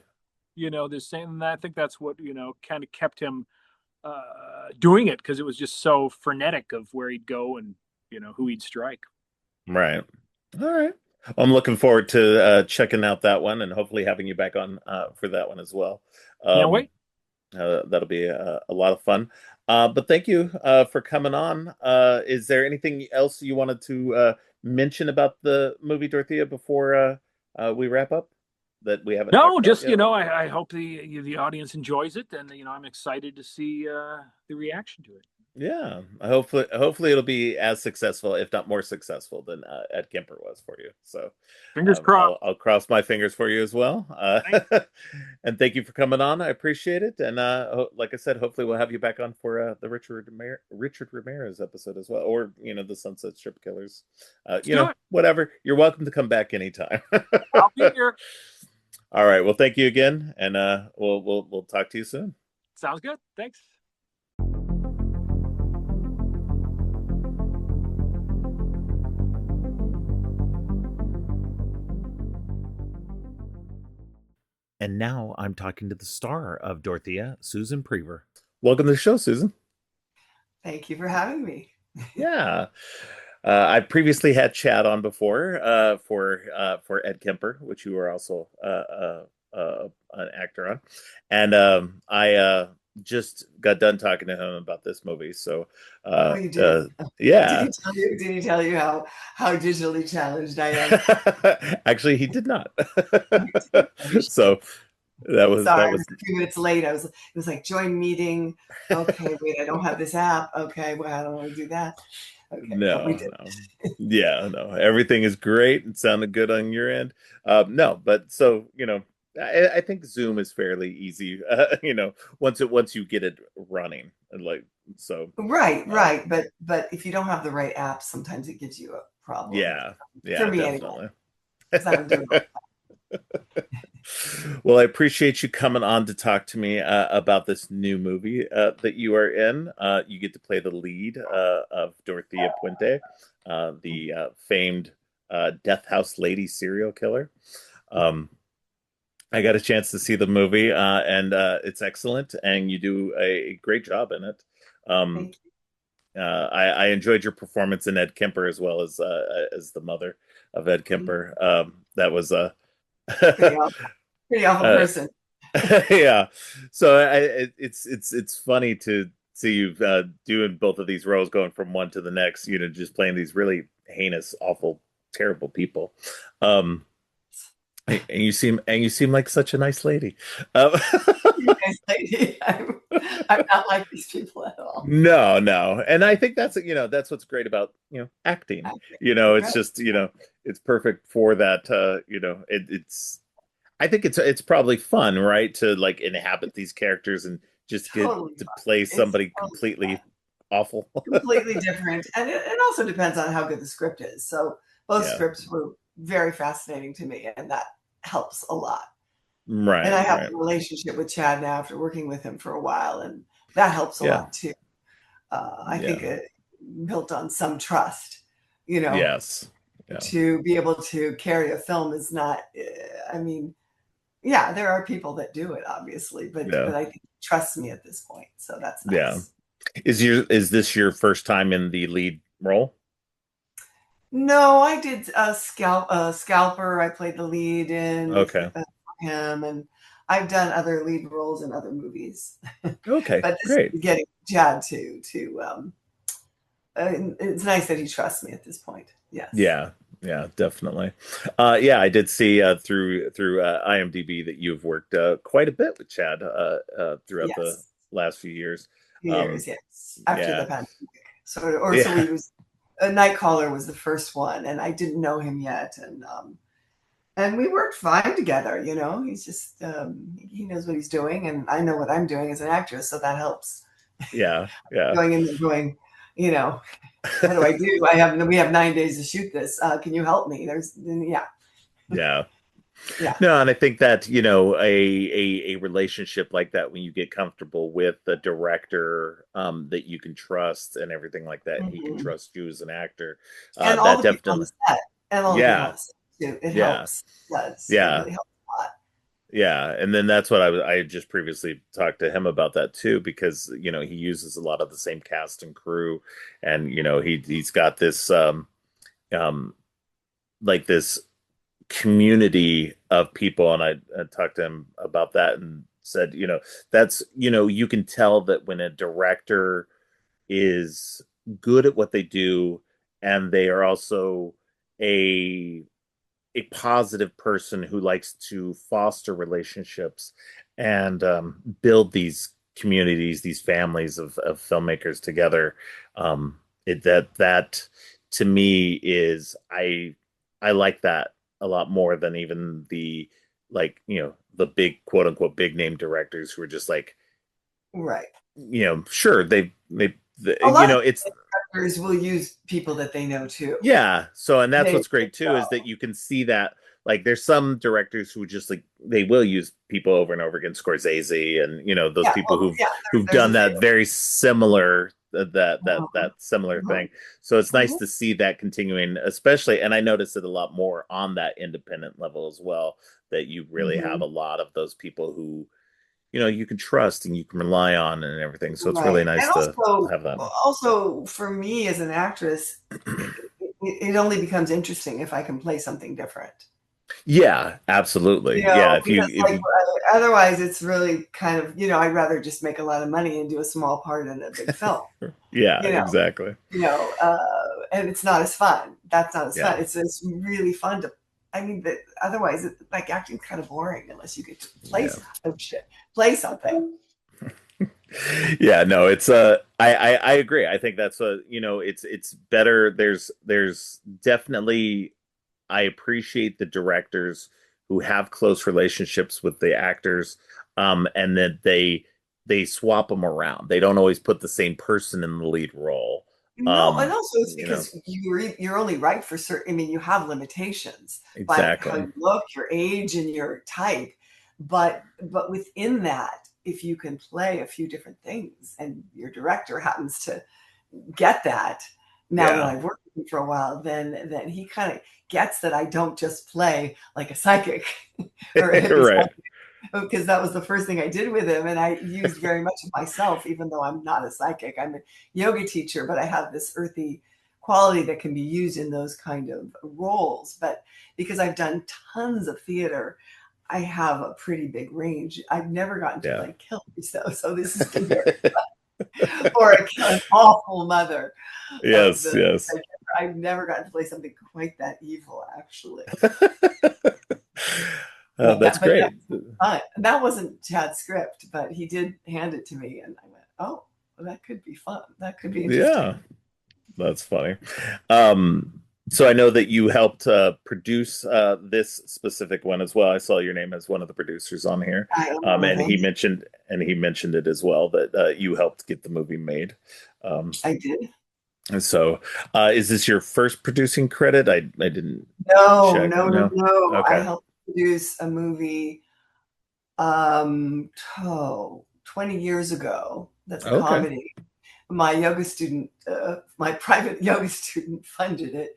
this same. And I think that's what kind of kept him doing it, because it was just so frenetic of where he'd go and who he'd strike. right. All right. I'm looking forward to checking out that one and hopefully having you back on for that one as well. Can't Um, wait. that'll be a lot of fun. But thank you for coming on. Is there anything else you wanted to mention about the movie Dorothea before we wrap up that we haven't talked No, about just yet? I hope the audience enjoys it, and I'm excited to see the reaction to it. Yeah, hopefully it'll be as successful, if not more successful, than Ed Kemper was for you. So Fingers crossed. I'll cross my fingers for you as well. Thanks. And thank you for coming on. I appreciate it. And like I said, hopefully we'll have you back on for the Richard Ramirez episode as well, or the Sunset Strip Killers. Let's do it. Whatever. You're welcome to come back anytime. I'll be here. All right. Well, thank you again, and we'll talk to you soon. Sounds good. Thanks. And now I'm talking to the star of Dorothea, Susan Priver. Welcome to the show, Susan. Thank you for having me. Yeah. I previously had Chad on before for Ed Kemper, which you were also an actor on, and I just got done talking to him about this movie. So Oh, you did? yeah, Did he tell you how digitally challenged I am? actually, he did not. So that was Sorry, that I was was a few minutes late. It was like join meeting. Okay, wait, I don't have this app. Okay, well, I don't want to do that. Okay, but we No, did. no. Yeah, no. Everything is great and sounded good on your end. No, but so, I think Zoom is fairly easy, once you get it running. And like so Right, uh right. But if you don't have the right app, sometimes it gives you a problem. yeah, For yeah, me anyway, definitely. because I don't do it all. Well, I appreciate you coming on to talk to me about this new movie that you are in. You get to play the lead of Dorothea Puente, the famed Death House Lady serial killer. Um, I got a chance to see the movie, and it's excellent, and you do a great job in it. Um, Thank you. I enjoyed your performance in Ed Kemper as the mother of Ed Kemper. That was Pretty awful, pretty awful uh, person. yeah. So it's funny to see you doing both of these roles, going from one to the next. Just playing these really heinous, awful, terrible people. Um, and you seem like such a nice lady. Um, You guys, lady, I'm not like these people at all. no, no, and I think that's what's great about acting. It's Right. just it's perfect for that. It's I think it's probably fun, right, to like inhabit these characters and just get Totally to fun. play It's somebody totally completely fun. awful. Completely different. And it also depends on how good the script is. So both Yeah. scripts were very fascinating to me, and that helps a lot. And Right, I have right. a relationship with Chad now after working with him for a while, and that helps a Yeah. lot too. I think Yeah. it built on some trust, you know, Yes. Yeah. to be able to carry a film is not, I mean, yeah, there are people that do it, obviously, Yeah. but I think he trusts me at this point, so that's Yeah. nice. Is this your first time in the lead role? No, I did Scalper. I played the lead in with Okay. him, and I've done other lead roles in other movies. Okay. But this Great. is getting Chad it's nice that he trusts me at this point. Yes. Yeah. Yeah, definitely. Yeah, I did see through IMDb that you've worked quite a bit with Chad throughout the Yes. last few years. Um, Years, yes. After the yeah. pandemic. So Yeah. he was a Nightcaller was the first one, and I didn't know him yet, and we worked fine together. He's just he knows what he's doing, and I know what I'm doing as an actress, so that helps. Yeah. Yeah. Going in there going, you know, what do I do? We have 9 days to shoot this. Can you help me? Yeah. Yeah. Yeah. No, and I think that, a relationship like that, when you get comfortable with the director, that you can trust and everything like that, and he can Mhm. trust you as an actor, And all that the people on the definitely, set, and all the people on yeah, the set too. It yeah, helps. It does. It yeah, really helps a lot. yeah. And then that's what I had just previously talked to him about that too, because, he uses a lot of the same cast and crew, and, he's got this, um, like this community of people, and I talked to him about that and said, that's, you can tell that when a director is good at what they do, and they are also a a positive person who likes to foster relationships and, build these communities, these families of filmmakers together. That to me is, I like that a lot more than even the, like, the big quote unquote big name directors who are just like, Right. sure, A lot of it's, actors will use people that they know too. yeah. So, and that's They what's great too, is that you can see that, like, there's some directors who just, like, they will use people over and over again, Scorsese, and, those Yeah, people well, who've yeah, who've there's done a that few. very similar, that Mhm, similar mhm, thing. So it's nice mhm, to see that continuing, especially, and I notice it a lot more on that independent level as well, that you really have mhm. a lot of those people who, you can trust and you can rely on and everything. So it's really Right. nice And to also, have that. also for me as an actress, it only becomes interesting if I can play something different. Yeah, absolutely. You know, Yeah, if you because if like you otherwise it's really kind of, I'd rather just make a lot of money and do a small part in a big film, yeah, you know, exactly. and it's not as fun. That's not as Yeah. fun. It's really fun to, I mean, otherwise, like acting's kind of boring unless you get to play. Yeah. Oh shit, play something. Yeah, no, it's I agree. I think that's a, it's better. There's definitely, I appreciate the directors who have close relationships with the actors, and that they swap them around. They don't always put the same person in the lead role. No, and also it's You know, because you're only right for certain. I mean, you have limitations by how exactly. you look, your age, and your type. But within that, if you can play a few different things, and your director happens to get that, now that Yeah. I've worked with him for a while, then he kind of gets that I don't just play like a psychic or a hippie Right. because that was the first thing I did with him. And I used very much of myself, even though I'm not a psychic. I'm a yoga teacher, but I have this earthy quality that can be used in those kind of roles. But because I've done tons of theater, I have a pretty big range. I've never gotten to Yeah. play killers though, so this has been very or an awful mother of Yes, the. yes. I've never gotten to play something quite that evil, actually. That's But great. that wasn't Chad's script, but he did hand it to me, and I went, "Oh, well, that could be fun. That could be Yeah, interesting." that's funny. So I know that you helped produce this specific one as well. I saw your name as one of the producers on here, I am one of and them. he mentioned it as well, that you helped get the movie made. Um, I did. and so, is this your first producing credit? I didn't No, check. no, no, No. no. I Okay. helped produce a movie oh, 20 years ago. That's a Okay. comedy. My yoga student, my private yoga student funded it.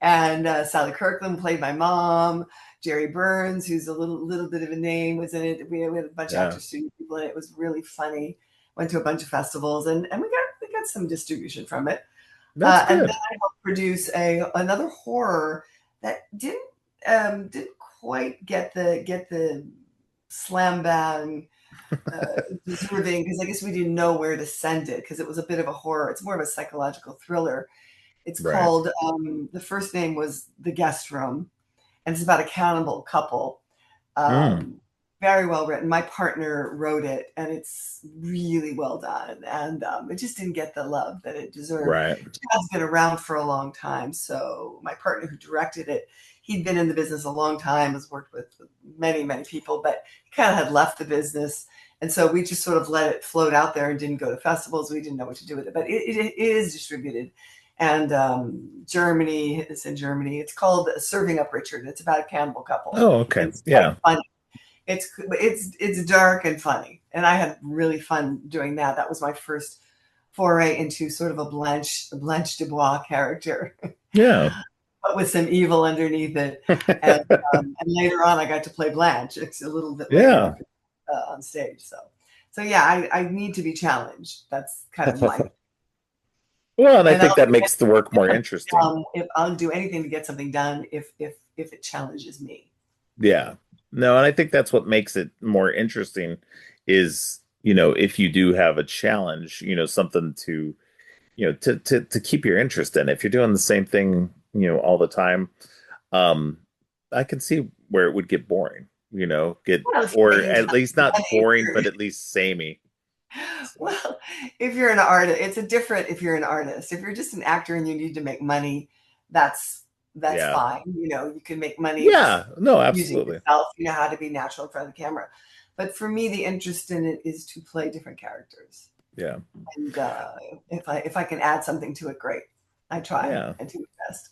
And Sally Kirkland played my mom. Jerry Burns, who's a little bit of a name, was in it. We had a bunch of Yeah, actor student people in it. It was really funny. Went to a bunch of festivals, and we got some distribution from it. that's And then good. I helped produce a another horror that didn't quite get the slam bang deserving because I guess we didn't know where to send it because it was a bit of a horror. It's more of a psychological thriller. It's Right. called the first name was The Guest Room, and it's about a cannibal couple. Mm, Um, very well written. My partner wrote it, and it's really well done. And it just didn't get the love that it deserved. right. Chad's been around for a long time, so my partner who directed it, he'd been in the business a long time, has worked with many, many people, but he kind of had left the business. And so we just sort of let it float out there and didn't go to festivals. We didn't know what to do with it, but it is distributed. and Germany. It's in Germany. It's called Serving Up Richard. It's about a cannibal couple. Oh, okay. It's quite Yeah. funny. It's dark and funny, and I had really fun doing that. That was my first foray into sort of a Blanche Dubois character, Yeah. but with some evil underneath it. And later on, I got to play Blanche. It's a little bit Yeah. later on stage. So yeah, I need to be challenged. That's kind of my. Well, and I And think that makes the work more interesting. if I'll do anything to get something done, if it challenges me. Yeah. No, and I think that's what makes it more interesting is, if you do have a challenge, something to, to keep your interest in. If you're doing the same thing, all the time, um, I can see where it would get boring, Well, if you're or making at least something not boring, funny, but at least samey. So, well, if you're an artist, it's a different if you're an artist. If you're just an actor and you need to make money, that's yeah. fine. You can make money just Yeah. No, using absolutely. yourself. You know how to be natural in front of the camera. But for me, the interest in it is to play different characters. Yeah. And if I can add something to it, great. I try Yeah. and do my best.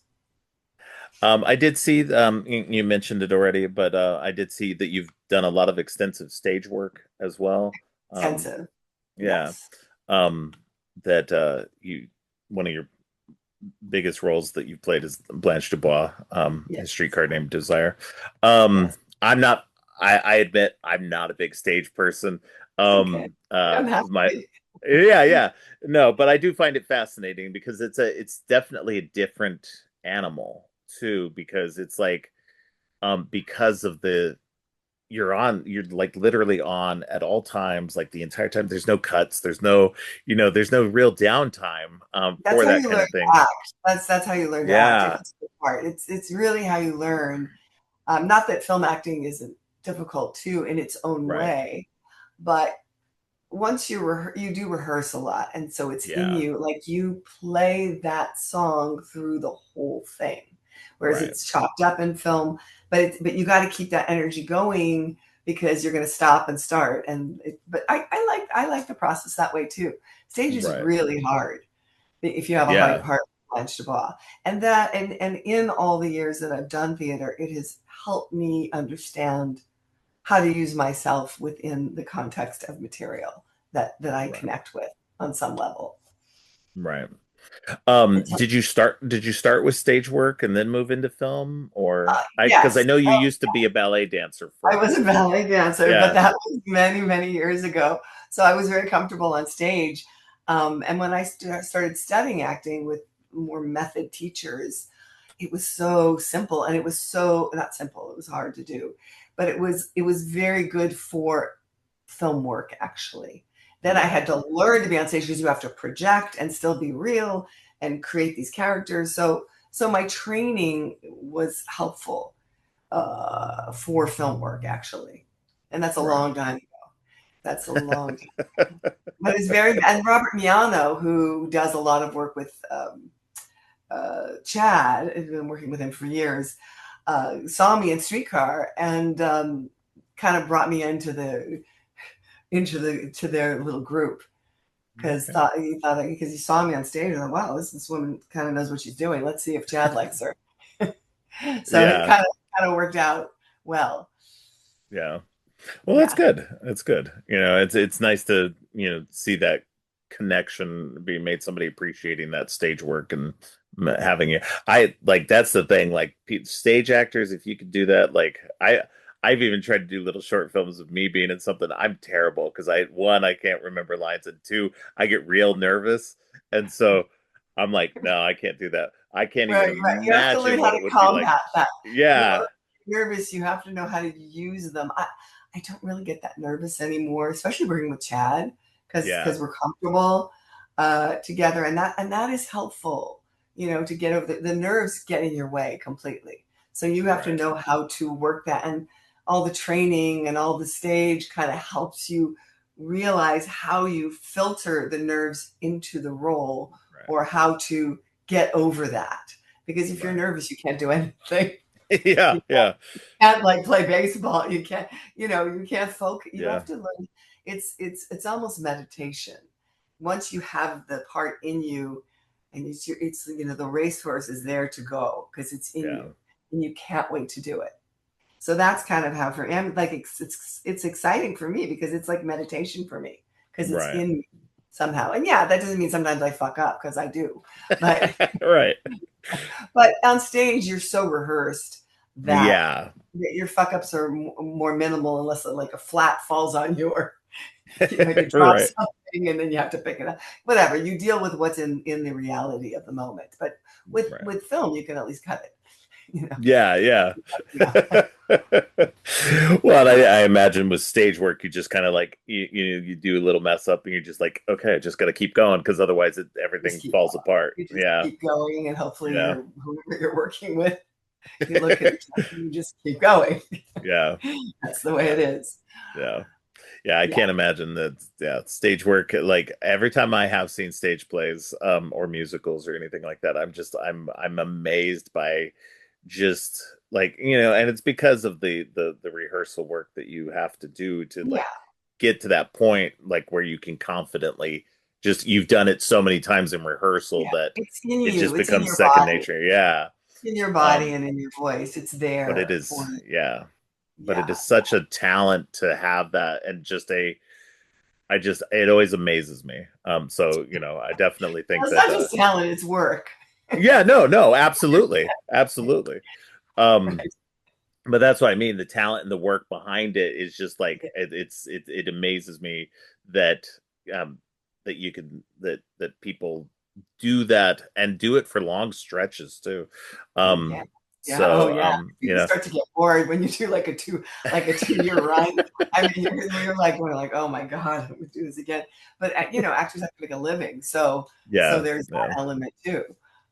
I did see, you mentioned it already, but I did see that you've done a lot of extensive stage work as well. Um, Extensive, yeah. yes, Um, that one of your biggest roles that you played is Blanche Dubois, yes. his streetcar named Desire. Um, Yes. I'm not, I admit I'm not a big stage person. It's okay. You don't have to My, be. yeah, yeah, no, but I do find it fascinating because it's definitely a different animal too, because it's like, because of you're like literally on at all times, like the entire time. There's no cuts. There's no real downtime, That's for how that you kind learn of thing. to act. That's how you learn to act. If Yeah, it's the part, it's really how you learn. Not that film acting isn't difficult too in its own right. way, but once you do rehearse a lot, and so it's in Yeah, you. Like you play that song through the whole thing, whereas right, it's chopped up in film. But you got to keep that energy going because you're going to stop and start. But I like the process that way too. Stage is right. really hard if you have a hard Yeah, part with Blanche Dubois. And in all the years that I've done theater, it has helped me understand how to use myself within the context of material that I right, connect with on some level. right. It's Did you start with stage work and then move into film, or because I yes, know you used to be a ballet dancer for I a was a while. ballet dancer, but Yeah, that was many, many years ago. So I was very comfortable on stage. And when I started studying acting with more method teachers, it was so simple, and it was so not simple. It was hard to do, but it was very good for film work actually. Then I had right, to learn to be on stage because you have to project and still be real and create these characters. So my training was helpful for film work actually, and that's a right. long time. That's a long time. But it's very and Robert Miano, who does a lot of work with Chad, has been working with him for years, saw me in Streetcar and kind of brought me into their little group because Okay. because he saw me on stage and thought, wow, this woman kind of knows what she's doing. Let's see if Chad likes her. So it Yeah, kind of worked out well. yeah. Well, that's Yeah. good. That's good. It's nice to, see that connection being made, somebody appreciating that stage work and having you. I like that's the thing. Like stage actors, if you could do that, like I've even tried to do little short films of me being in something. I'm terrible because I can't remember lines, and two, I get real nervous, and so I'm like, no, I can't do that. I can't even Right, right. You have to learn imagine how what to it would be like. combat that. Yeah, You're nervous, you have to know how to use them. I don't really get that nervous anymore, especially working with Chad, yeah, because we're comfortable together, and that is helpful, to get over the nerves get in your way completely. So you have to right, know how to work that, and all the training and all the stage kind of helps you realize how you filter the nerves into the role right, or how to get over that. Because if you're right. nervous, you can't do anything. Yeah, You yeah, can't like play baseball. You can't, you can't focus. You yeah, have to learn. It's almost meditation. Once you have the part in you and it's the racehorse is there to go because it's in Yeah. you, and you can't wait to do it. So that's kind of how for and like it's exciting for me because it's like meditation for me because it's Right. in me somehow. And yeah, that doesn't mean sometimes I fuck up because I do, but Right. on stage you're so rehearsed that Yeah. your fuck ups are more minimal unless like a flat falls on you or you drop Right. something and then you have to pick it up. Whatever, you deal with what's in the reality of the moment. But Right. with film, you can at least cut it. You know, Yeah, yeah. yeah, Well, I imagine with stage work, you just kind of like you do a little mess up, and you're just like, okay, I just got to keep going because otherwise just everything keep falls going. apart. You just Yeah, keep going, and hopefully, yeah, whoever you're working with, you look at each other and you just keep going. yeah, That's the way yeah, it is. yeah, yeah. I Yeah, can't imagine that. Yeah, stage work. Like every time I have seen stage plays, or musicals or anything like that, I'm amazed by just like and it's because of the rehearsal work that you have to do to like yeah, get to that point like where you can confidently just you've done it so many times in rehearsal yeah. that It's in it you. just It's in becomes your second body. nature. Yeah. In your body um and in your voice. It's but it there for is, you. yeah, but it is Yeah. such a talent to have that, and just it always amazes me. So I definitely think Well, it's that not just talent, it's work. yeah, no, absolutely, absolutely. um Right. but that's what I mean. The talent and the work behind it is just like Yeah. it amazes me that um that you can that people do that and do it for long stretches too. Yeah. Um Yeah. Oh, so yeah. People yeah. start to get bored when you do like a 2 year run. I mean, you're like going like, oh my God, we do this again. But actors have to make a living, so Yeah, there's yeah, that element too.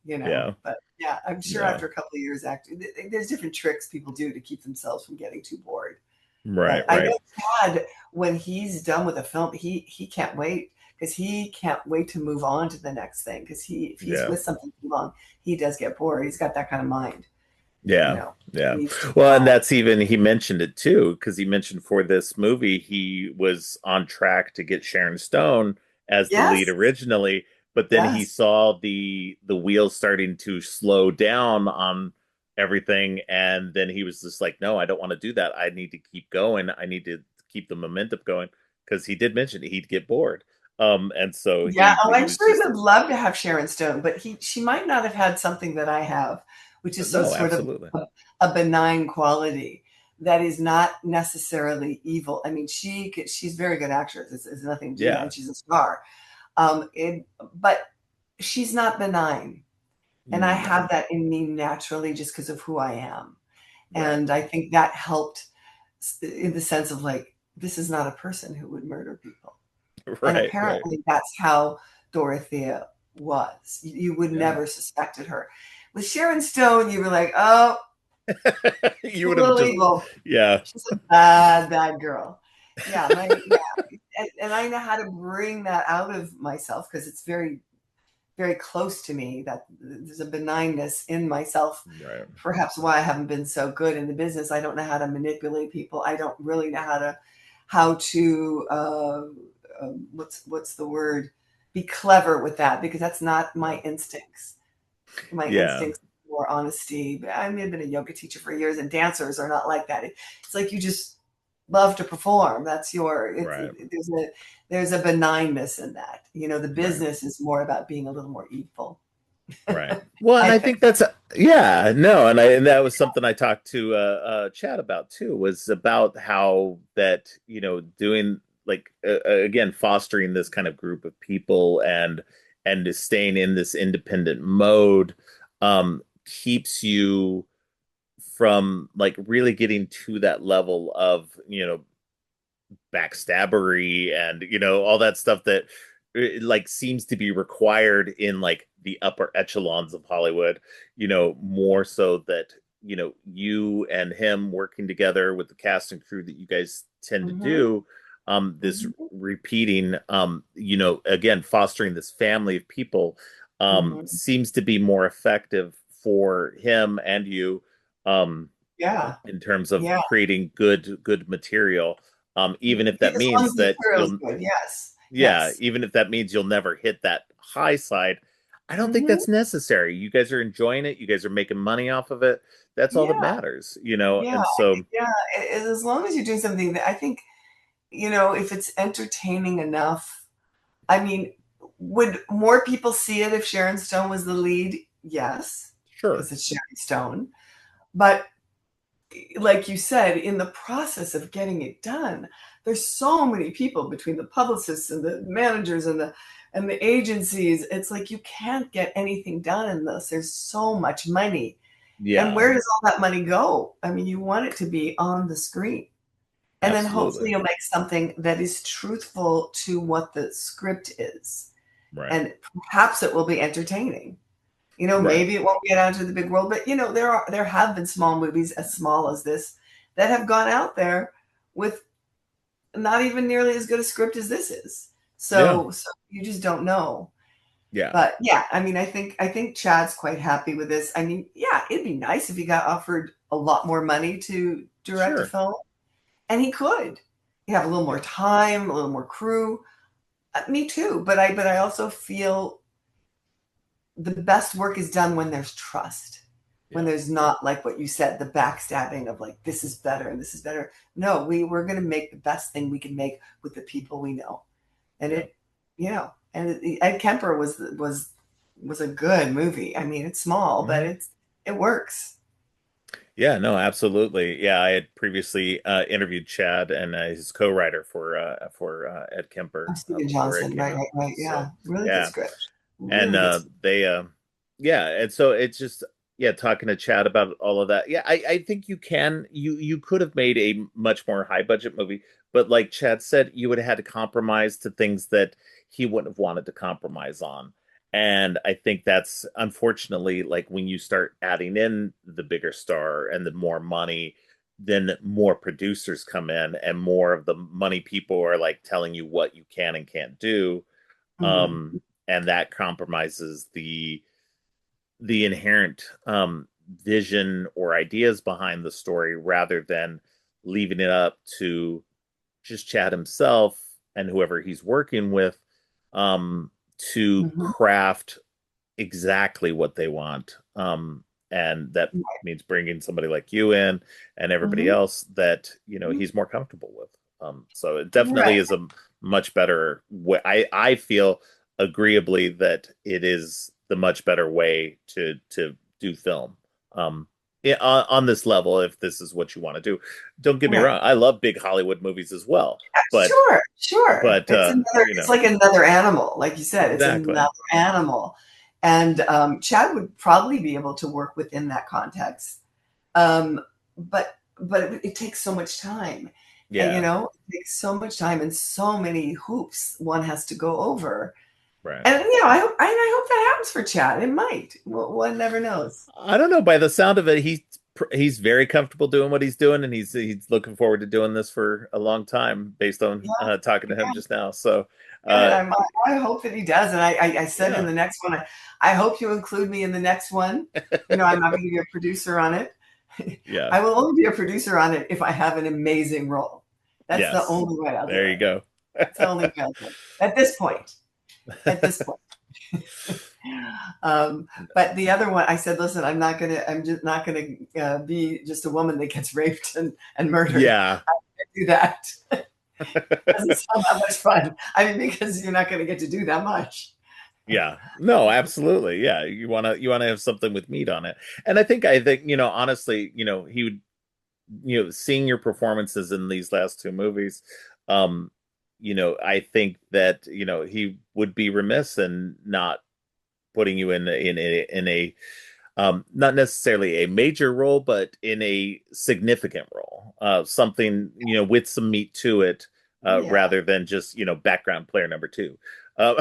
yeah, But yeah, I'm sure yeah. after a couple of years, there's different tricks people do to keep themselves from getting too bored. Right, But I right. know Chad, when he's done with a film, he can't wait because he can't wait to move on to the next thing. Because if he's Yeah. with something too long, he does get bored. He's got that kind of mind, you Yeah. know. He Yeah. needs to move Well, and on. that's even he mentioned it too, because he mentioned for this movie he was on track to get Sharon Stone as the lead Yes, originally, but then he yes, saw the wheels starting to slow down on everything, and then he was just like, no, I don't want to do that. I need to keep going. I need to keep the momentum going because he did mention he'd get bored. And so yeah. Oh, he I'm was sure he just would love to have Sharon Stone, but she might not have had something that I have, which is so no, sort of absolutely. a benign quality that is not necessarily evil. I mean, she's a very good actress. It's nothing, Yeah. and she's a star. But she's not benign. And I No. have that in me naturally just because of who I am. Right. And I think that helped in the sense of like, this is not a person who would murder people. And Right, right. apparently that's how Dorothea was. You would Yeah. never suspected her. With Sharon Stone, you were like, oh, You a would have little just, evil. yeah, She's a bad, bad girl. Yeah. And I know how to bring that out of myself because it's very very close to me that there's a benignness in myself, right. perhaps why I haven't been so good in the business. I don't know how to manipulate people. I don't really know how to what's the word, be clever with that because that's not my Yeah. instincts. My Yeah. instincts are more honesty. But I mean, I've been a yoga teacher for years and dancers are not like that. It's like you just love to perform. That's Right. there's a benignness in that. The Right. business is more about being a little more evil. Right. Well, and I I think. think that's yeah, no, and that was something I talked to Chad about too, was about how that, doing like again fostering this kind of group of people and just staying in this independent mode keeps you from like really getting to that level of, backstabbery and all that stuff that like seems to be required in like the upper echelons of Hollywood, more so that you and him working together with the cast and crew that you guys tend to Mhm, do, this mhm, repeating, again fostering this family of people, mhm. seems to be more effective for him and you, um Yeah, in terms of yeah. creating good material, even if that As long as means the that material is good, yes, yeah, yes. even if that means you'll never hit that high side. I don't think Hmm. that's necessary. You guys are enjoying it. You guys are making money off of it. That's all that Yeah, matters, you know? yeah, And I so, think, yeah. As long as you're doing something that I think, if it's entertaining enough. I mean, would more people see it if Sharon Stone was the lead? Yes, sure. because it's Sharon Stone. But like you said, in the process of getting it done, there's so many people between the publicists and the managers and the agencies. It's like you can't get anything done in this. There's so much money. And Yeah, where does all that money go? I mean, you want it to be on the screen. And then hopefully absolutely. you'll make something that is truthful to what the script is. Right. And perhaps it will be entertaining. Right. Maybe it won't get out to the big world, but there have been small movies as small as this that have gone out there with not even nearly as good a script as this is. Yeah. So you just don't know. Yeah. But yeah, I mean, I think Chad's quite happy with this. I mean, yeah, it'd be nice if he got offered a lot more money to direct a Sure. film, and he could. He'd have a little more time, a little more crew. Me too, but I also feel the best work is done when there's trust, when Yeah. there's not, like what you said, the backstabbing of like this is better and this is better. No, we're going to make the best thing we can make with the people we know. And Yeah. Ed Kemper was a good movie. I mean, it's small, but Mhm. it works. Yeah, no, absolutely. Yeah, I had previously interviewed Chad and his co-writer for Ed Kemper Stephen before it Johnson, came right, out. right, right. So Yeah, really good yeah, script, and really good. they yeah, and so it's just yeah, talking to Chad about all of that. Yeah, I think you could have made a much more high budget movie, but like Chad said, you would have had to compromise to things that he wouldn't have wanted to compromise on. And I think that's unfortunately like when you start adding in the bigger star and the more money, then more producers come in and more of the money people are like telling you what you can and can't do. Mhm. Um, and that compromises the inherent vision or ideas behind the story rather than leaving it up to just Chad himself and whoever he's working with um, to Mhm. craft exactly what they want. And that means bringing somebody like you in and everybody Mhm. else that, Mhm. he's more comfortable with. So it definitely Right. is a much better way. I feel agreeably that it is the much better way to do film. Yeah, on this level, if this is what you want to do. Don't get me Right. wrong, I love big Hollywood movies as well, but Sure, sure. but It's like another animal, like you said, it's exactly. another animal. And Chad would probably be able to work within that context. But it takes so much time. And Yeah, it takes so much time and so many hoops one has to go over. right. And I hope that happens for Chad. It might. One never knows. I don't know. By the sound of it, he's very comfortable doing what he's doing, and he's looking forward to doing this for a long time, based on Yeah, talking to him just now. So, and uh, I hope that he does. And I said in yeah, the next one, I hope you include me in the next one. I'm not going to be a producer on it. yeah, I will only be a producer on it if I have an amazing role. That's the yes. only way I'll do There you it. go. That's the only way I'll do it. At this point. At this point. But the other one, I said, listen, I'm just not gonna be just a woman that gets raped and murdered. Yeah, I can't do that. Doesn't sound that much fun. I mean, because you're not gonna get to do that much. yeah. No, absolutely. Yeah, you wanna have something with meat on it, and I think honestly, he would seeing your performances in these last two movies, um, I think that he would be remiss in not putting you in a not necessarily a major role, but in a significant role, something with some meat to it, Yeah. rather than just background player number two. Well,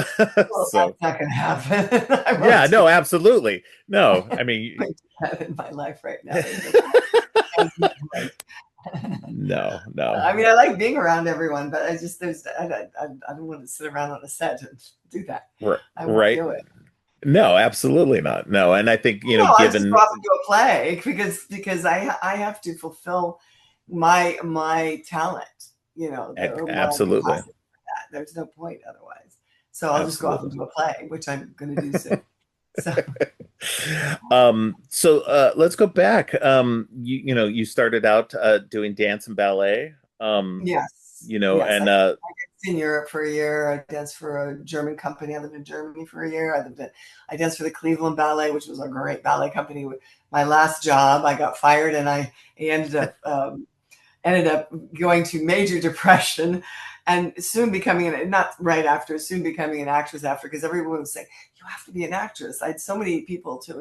So that's not gonna happen. I yeah, won't do no, absolutely, no. I mean, that in my life right now. There's no point. no, no, I mean, I like being around everyone, but I don't want to sit around on a set and do that. I won't right. do it. No, absolutely not. No, and I think No, I just go given off and do a play because I have to fulfill my talent, or my absolutely, capacity for that. There's no point otherwise. So I'll just go off and absolutely. do a play, which I'm going to do soon. So Let's go back. You started out doing dance and ballet. yes, You know, yes. and I danced in Europe for a year. I danced for a German company. I lived in Germany for a year. I danced for the Cleveland Ballet, which was a great ballet company. My last job, I got fired, and I ended up going to major depression and soon becoming not right after, soon becoming an actress after, because everyone was saying, you have to be an actress. I had so many people to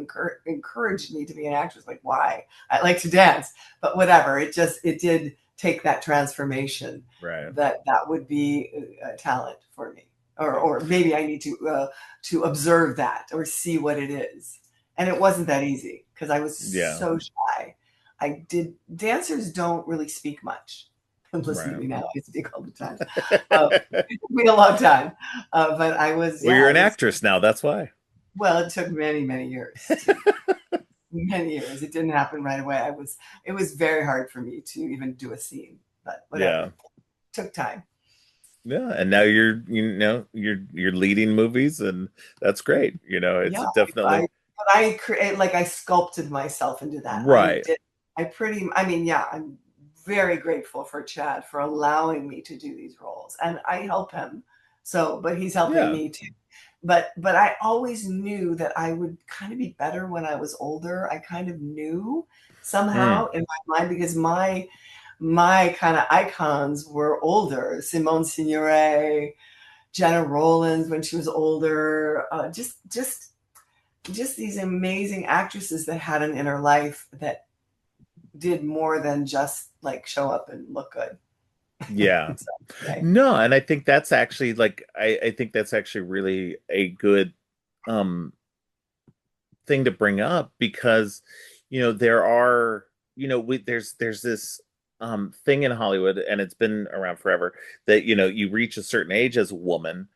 encourage me to be an actress. Like, why? I like to dance, but whatever. It did take that transformation right. that would be a talent for me. Or maybe I need to observe that or see what it is. And it wasn't that easy because I was Yeah, so shy. I did dancers don't really speak much. Listen to right. me now. I speak all the time. It took me a long time. But I was, Well, yeah, you're I an was, actress now. That's why. well, it took many, many years many years. It didn't happen right away. It was very hard for me to even do a scene, but whatever. Yeah, It took time. yeah. And now you're leading movies, and that's great. You know, it's Yeah. definitely But I create, like I sculpted myself into that. right. I mean, yeah, I'm very grateful for Chad for allowing me to do these roles, and I help him. So, but he's helping Yeah. me too. But I always knew that I would kind of be better when I was older. I kind of knew Mm, somehow in my mind because my kind of icons were older. Simone Signoret, Jenna Rollins when she was older. Just these amazing actresses that had an inner life that did more than just like show up and look good. yeah. So, okay. No, and I think that's actually I think that's actually really a good um thing to bring up because there are there's this thing in Hollywood, and it's been around forever, that you reach a certain age as a woman,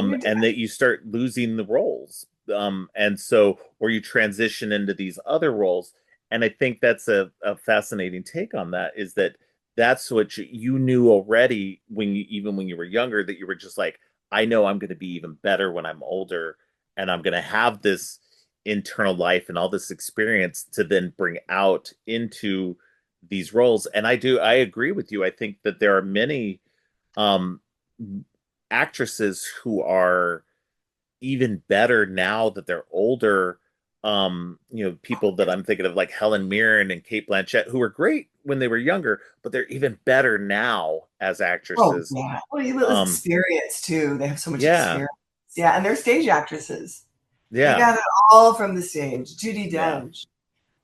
You do. and that you start losing the roles, and so or you transition into these other roles. And I think that's a fascinating take on that, is that that's what you knew already, even when you were younger, that you were just like, I know I'm going to be even better when I'm older, and I'm going to have this internal life and all this experience to then bring out into these roles. And I agree with you. I think that there are many um actresses who are even better now that they're older. People that I'm thinking of, like Helen Mirren and Kate Blanchett, who were great when they were younger, but they're even better now as Oh actresses. yeah. Well, you have um experience too. They have so much yeah, experience. Yeah, and they're stage actresses. They yeah, got it all from the stage. Judy yeah, Dench,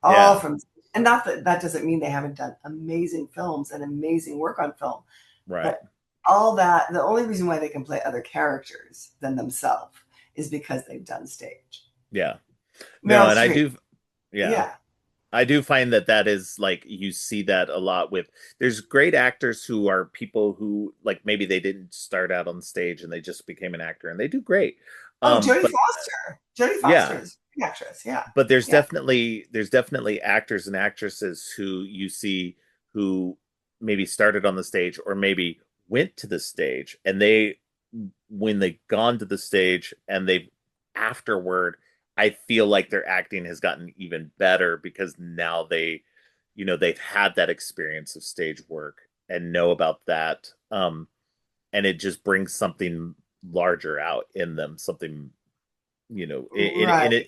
all yeah, from, and not that that doesn't mean they haven't done amazing films and amazing work on film, right, but all that, the only reason why they can play other characters than themselves is because they've done stage. yeah. No, Meryl and I Streep, do, yeah. yeah. I do find that that is like, you see that a lot with, there's great actors who are people who, like, maybe they didn't start out on stage and they just became an actor and they do great. Oh, Jodie But Foster. Jodie Foster yeah, is an actress. Yeah, but yeah. there's definitely actors and actresses who you see who maybe started on the stage, or maybe went to the stage, and they when they've gone to the stage and they've afterward, I feel like their acting has gotten even better because now they've had that experience of stage work and know about that, and it just brings something larger out in them, something, Right, in right. a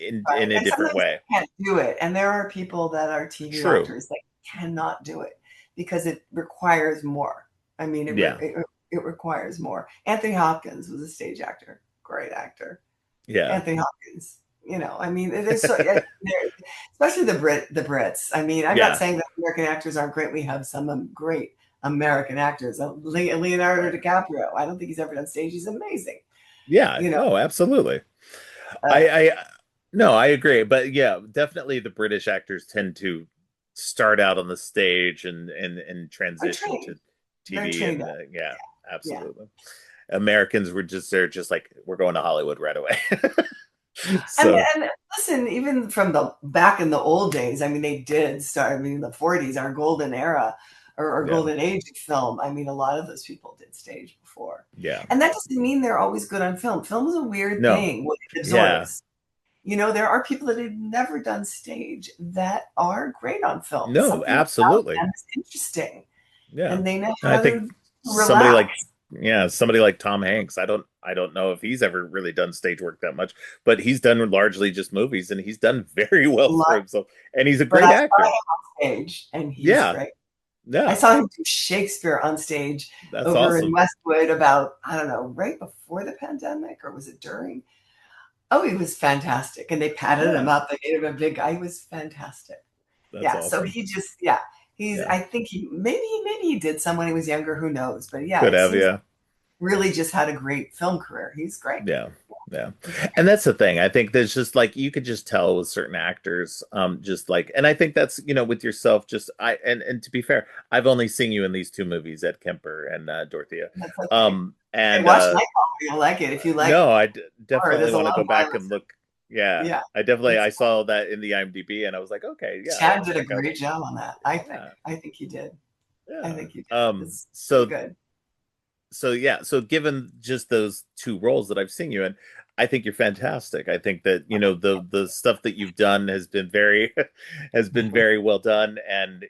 And different sometimes way. they can't do it. And there are people that are TV True. actors that cannot do it because it requires more. I mean, Yeah. it requires more. Anthony Hopkins was a stage actor, great actor. Yeah. Anthony Hopkins. I mean, it is so, especially the Brits. I mean, I'm not Yeah. saying that American actors aren't great. We have some great American actors. Leonardo Right. DiCaprio. I don't think he's ever done stage. He's amazing. Yeah. You know, Oh, absolutely. uh, I no, I agree. But yeah, definitely the British actors tend to start out on the stage and they're transition trained. to They're TV, trained and up. yeah, Yeah. absolutely. Americans they're just like, we're going to Hollywood right away. And So and listen, even from the back in the old days, I mean, they did start. I mean, the 40s, our golden era or yeah, golden age of film. I mean, a lot of those people did stage before. yeah. And that doesn't mean they're always good on film. Film is a weird No, thing, what it yeah, absorbs. There are people that have never done stage that are great on film. No, Something about absolutely. them is interesting, Yeah. and they know And I how think to somebody like relax. yeah, somebody like Tom Hanks. I don't know if he's ever really done stage work that much, but he's done largely just movies and he's done very well for Love- himself. And he's a But great I saw him actor. on stage, and he's Yeah. great. I Yeah. saw him do Shakespeare on stage That's over in awesome. Westwood about, I don't know, right before the pandemic, or was it during? Oh, he was fantastic. And they patted him Yeah. up. They made him a big guy. He was fantastic. That's Yeah. So awesome. he just, yeah, Yeah. I think maybe he did some when he was younger. Who knows? But yeah, Could it have, seems like yeah. really just had a great film career. He's great. Yeah. Yeah. And that's the thing. I think there's just like you could just tell with certain actors, just like and I think that's, with yourself, just and to be fair, I've only seen you in these two movies, Ed Kemper and Dorothea. That's okay. And Hey, watch Nightcrawler. You'll like it. If you like no, horror, definitely there's a want to lot go of back violence. and look. Yeah. Yeah. I It's saw that in the IMDb and I was like, okay, yeah, I'll Chad did a check out. great job on that, I think. Yeah. I think he did. I Yeah. think he did. Um It's really so good. yeah, so given just those two roles that I've seen you in, I think you're fantastic. I think that, the stuff that you've done has been very has been very well done. And,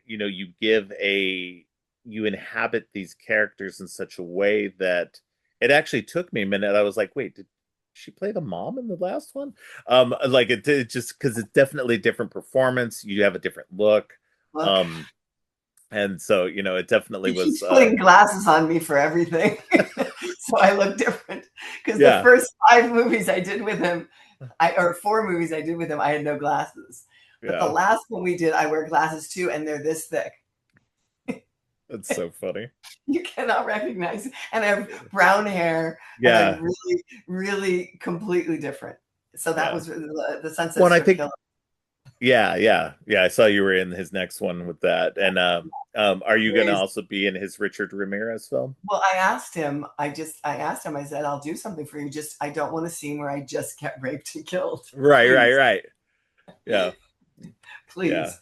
you inhabit these characters in such a way that it actually took me a minute. I was like, wait, did she play the mom in the last one? Like it just because it's definitely a different performance. You have a different look. Look, Um, and so, it definitely he was keeps putting glasses on me for everything. So I look different. Because the yeah, first 5 movies I did with him, or 4 movies I did with him, I had no glasses. But the yeah. last one we did, I wear glasses too, and they're this thick. That's so funny. You cannot recognize. And I have brown hair, and I'm Yeah, really, really completely different. So that yeah. was the Sunset Well, and I Strip think Killer. yeah, yeah, yeah. I saw you were in his next one with that. And are you going to He's also be in his Richard Ramirez film? Well, I asked him, I said, I'll do something for you. Just, I don't want a scene where I just get raped and killed. Right, right, Please, right. Yeah, yeah, please.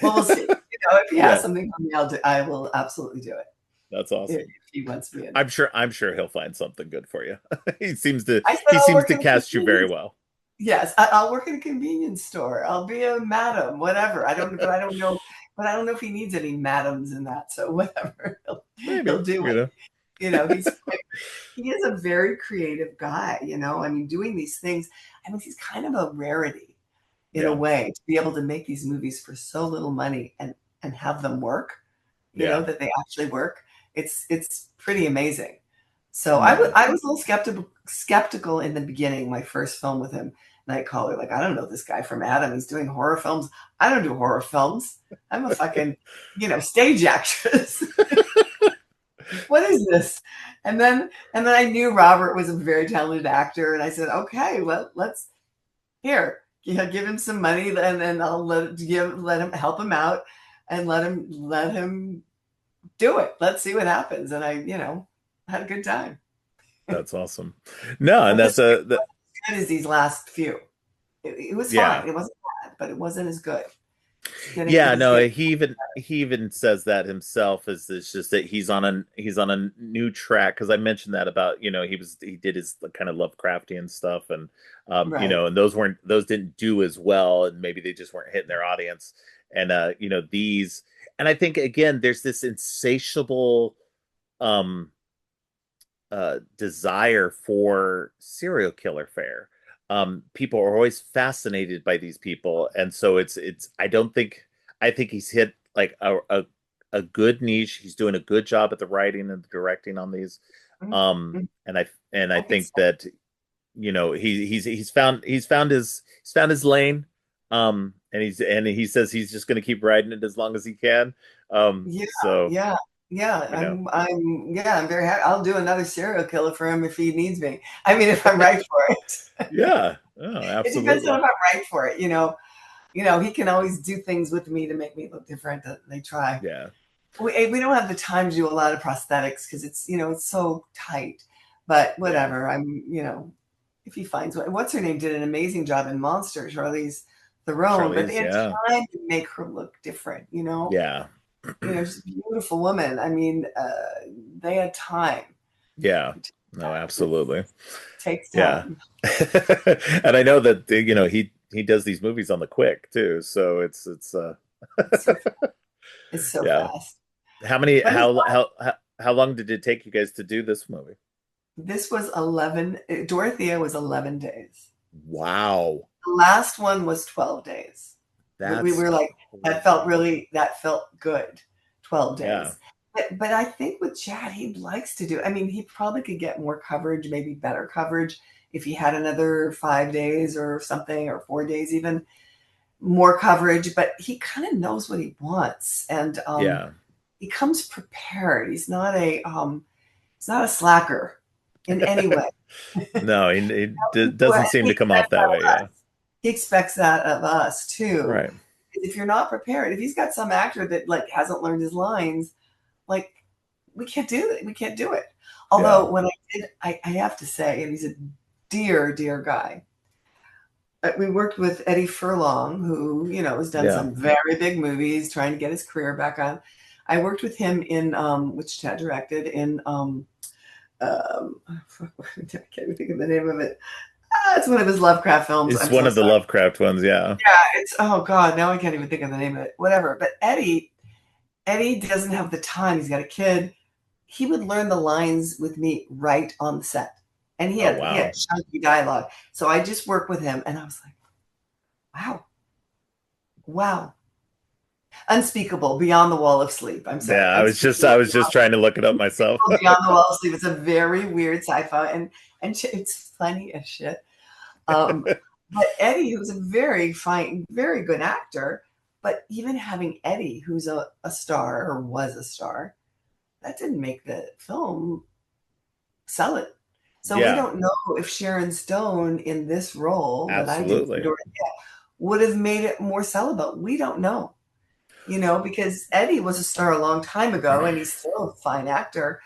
Well, we'll see. If he has yeah. something for me, I will absolutely do it. That's If awesome. he wants me in. I'm sure he'll find something good for you. He seems to I said, he I'll seems work to in a cast you very convenience. well. Yes, I'll work in a convenience store. I'll be a madam, whatever. I don't know, but I don't know if he needs any madams in that. So whatever, he'll Maybe, do it. He's he is a very creative guy. I mean, doing these things. I mean, he's kind of a rarity in a Yeah, way to be able to make these movies for so little money and have them work. yeah. That they actually work. It's pretty amazing. So No, I was a little skeptical in the beginning. My first film with him, Nightcaller. Like, I don't know this guy from Adam. He's doing horror films. I don't do horror films. I'm a fucking stage actress. What is this? And then I knew Robert was a very talented actor, and I said, okay, let's here, give him some money, and then I'll let him help him out, and let him do it. Let's see what happens. And I, had a good time. that's awesome. No, and But that's this a good as these last few. It was yeah. fine. It wasn't bad, but it wasn't as good. It Yeah, was no, getting he even says that himself. Is it's just that he's on a new track because I mentioned that about he did his kind of Lovecraftian stuff and right. and those didn't do as well and maybe they just weren't hitting their audience and these and I think again there's this insatiable um desire for serial killer fare. People are always fascinated by these people, and so it's. I think he's hit like a good niche. He's doing a good job at the writing and the directing on these. Mhm. And I I think think so. that he's found his lane. And he says he's just going to keep riding it as long as he can. Yeah, So yeah, yeah. you know, I'm very happy. I'll do another serial killer for him if he needs me. I mean, if I'm right for it. yeah, oh, It depends on absolutely, if I'm right for it. He can always do things with me to make me look different. They try. yeah. We don't have the time to do a lot of prosthetics because it's so tight. But Yeah, whatever. If he finds what's her name did an amazing job in Monster, Charlize Theron, but they Charlie's, had yeah, time to make her look different. yeah, She's a beautiful woman. I mean, they had time. yeah, No, absolutely. Takes Yeah. time. And I know that he does these movies on the quick too, so it's It's so it's so yeah. fast. How many But it's fun. how long did it take you guys to do this movie? This was 11, Dorothea was 11 days. Wow. The last one was 12 days. We That's were like, that felt good, 12 yeah. days. But I think with Chad, he likes to do, I mean, he probably could get more coverage, maybe better coverage if he had another 5 days or something, or 4 days even, more coverage, but he kind of knows what he wants. And Yeah. he comes prepared. He's not a slacker in any way. No, doesn't seem He to come off expects that way. Yeah. he expects that of us too. Right. If you're not prepared, if he's got some actor that like hasn't learned his lines, like we can't do it. We can't do it. Yeah. Although when I did, I have to say, and he's a dear, dear guy. We worked with Eddie Furlong, who has done Yeah. some very big movies, trying to get his career back on. I worked with him in which Chad directed in I can't even think of the name of it. It's one of his Lovecraft films. It's I'm one so of the sorry. Lovecraft ones, yeah. Yeah, it's oh god, now I can't even think of the name of it. Whatever. But Eddie doesn't have the time. He's got a kid. He would learn the lines with me right on the set. And Oh he had wow. chunky dialogue. So I just worked with him and I was like, wow, wow. Unspeakable, beyond the wall of sleep. I'm Yeah, sorry. I Unspeakable, was just trying to look it up myself. beyond the wall of sleep. It's a very weird sci-fi and it's funny as shit. Um, but Eddie, who's a very fine, very good actor, but even having Eddie, who's a star or was a star, that didn't make the film sell it. So we Yeah, don't know if Sharon Stone in this role that I did for absolutely. Dorothea would have made it more sellable. We don't know, because Eddie was a star a long time ago and he's still a fine actor,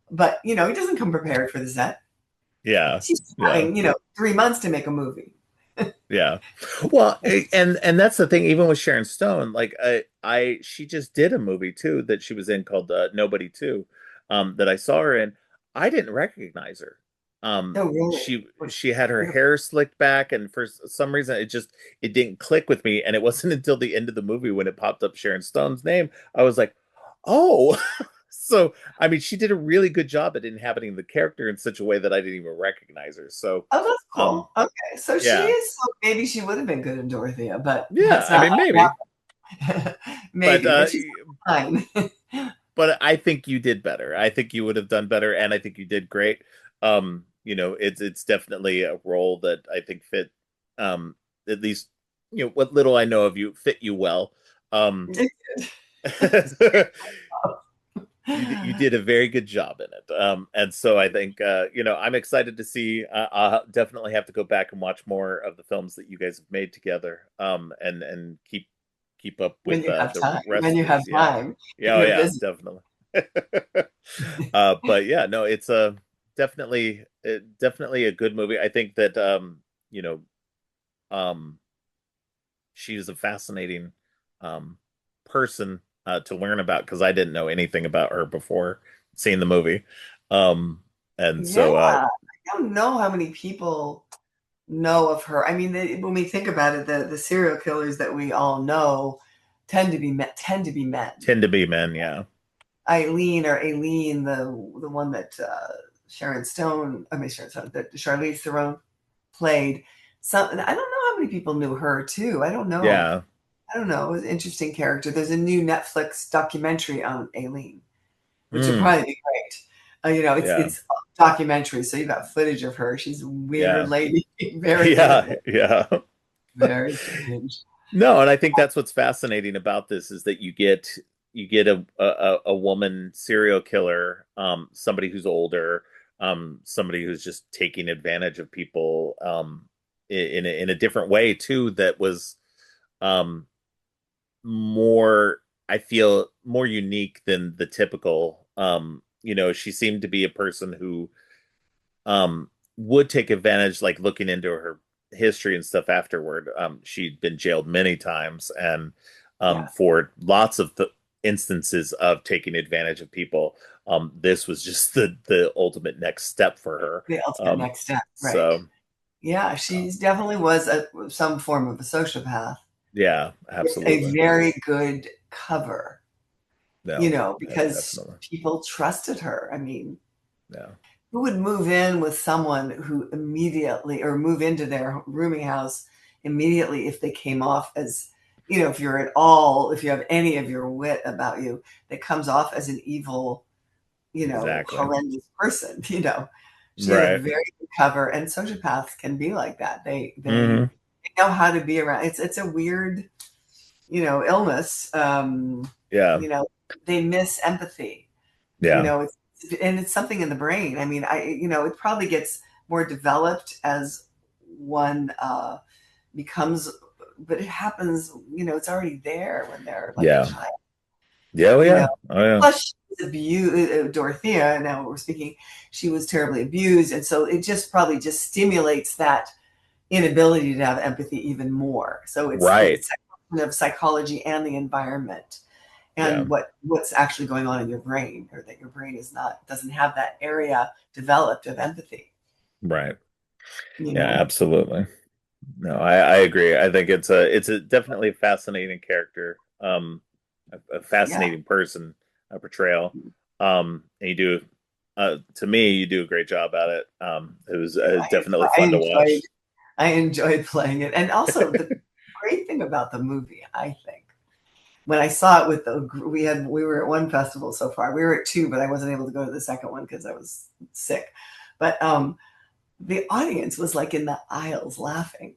but he doesn't come prepared for the set. Yeah. She's Yeah. having, 3 months to make a movie. Yeah. Well, and that's the thing, even with Sharon Stone, like I she just did a movie too that she was in called Nobody Two, that I saw her in. I didn't recognize her. Oh, really? She had her Beautiful. hair slicked back, and for some reason it didn't click with me. And it wasn't until the end of the movie when it popped up Sharon Stone's name, I was like, oh. So I mean, she did a really good job at inhabiting the character in such a way that I didn't even recognize her. So Oh, that's um cool. Okay, so she yeah. is. So maybe she would have been good in Dorothea, but Yeah, that's I not. mean maybe. But Maybe, but she's fine. I think you did better. I think you would have done better, and I think you did great. It's definitely a role that I think fit, at least what little I know of you fit you well. Um, you did a very good job in it, and so I think I'm excited to see. I'll definitely have to go back and watch more of the films that you guys have made together, and keep up When with you have the time, rest of these. Yeah, yeah, if oh you're yeah, busy. definitely. But yeah, no, it's definitely a good movie. I think that you know, um, she's a fascinating um person to learn about because I didn't know anything about her before seeing the movie. Um, and Yeah, so I don't know how many people know of her. I mean, when we think about it, the serial killers that we all know tend to be men. tend to be men. Yeah. Aileen, the one that Sharon Stone, I mean Sharon Stone, that Charlize Theron played. Some I don't know how many people knew her too. I don't know. Yeah. I don't know. It was an interesting character. There's a new Netflix documentary on Aileen, which would Mm, probably be great. yeah. It's a documentary, so you got footage of her. She's a weird Yeah. lady, very Yeah. weird, Yeah. very strange. No, and I think that's what's fascinating about this is that you get a woman serial killer, somebody who's older, somebody who's just taking advantage of people, in a different way too. That was um, more, I feel, more unique than the typical. She seemed to be a person who would take advantage, like looking into her history and stuff afterward. She'd been jailed many times, and Yeah, for lots of instances of taking advantage of people. This was just the ultimate next step for her. The ultimate Um, next step, right? so Yeah, she definitely was some form of a sociopath. yeah, It's a absolutely. very good cover, No, yeah, because definitely. people trusted her. I mean, Yeah, who would move in with someone who immediately, or move into their rooming house immediately if they came off as, if you're at all, if you have any of your wit about you, that comes off as an evil, exactly. horrendous person, She had a Right. very good cover, and sociopaths can be like that. Hmm. They know how to be around. It's a weird, illness. Yeah. You know, they miss empathy. You Yeah. know, it's something in the brain. I mean, it probably gets more developed as one becomes, but it happens. It's already there when they're like a Yeah. child. Yeah. Oh, You know, yeah. Oh, yeah. plus she was abused. Dorothea. Now we're speaking. She was terribly abused, and so it just probably just stimulates that inability to have empathy even more. So Right. it's a question of psychology and the environment, Yeah. and what's actually going on in your brain, or that your brain doesn't have that area developed of empathy. Right. You Yeah. know, Absolutely. No, I agree. I think it's a definitely a fascinating character, a yeah. fascinating person, a portrayal. And you do, to me, you do a great job at it. It was definitely I fun to enjoyed watch. I enjoyed playing it, and also the great thing about the movie, I think, when I saw it with we were at one festival so far. We were at two, but I wasn't able to go to the second one because I was sick. But the audience was like in the aisles laughing,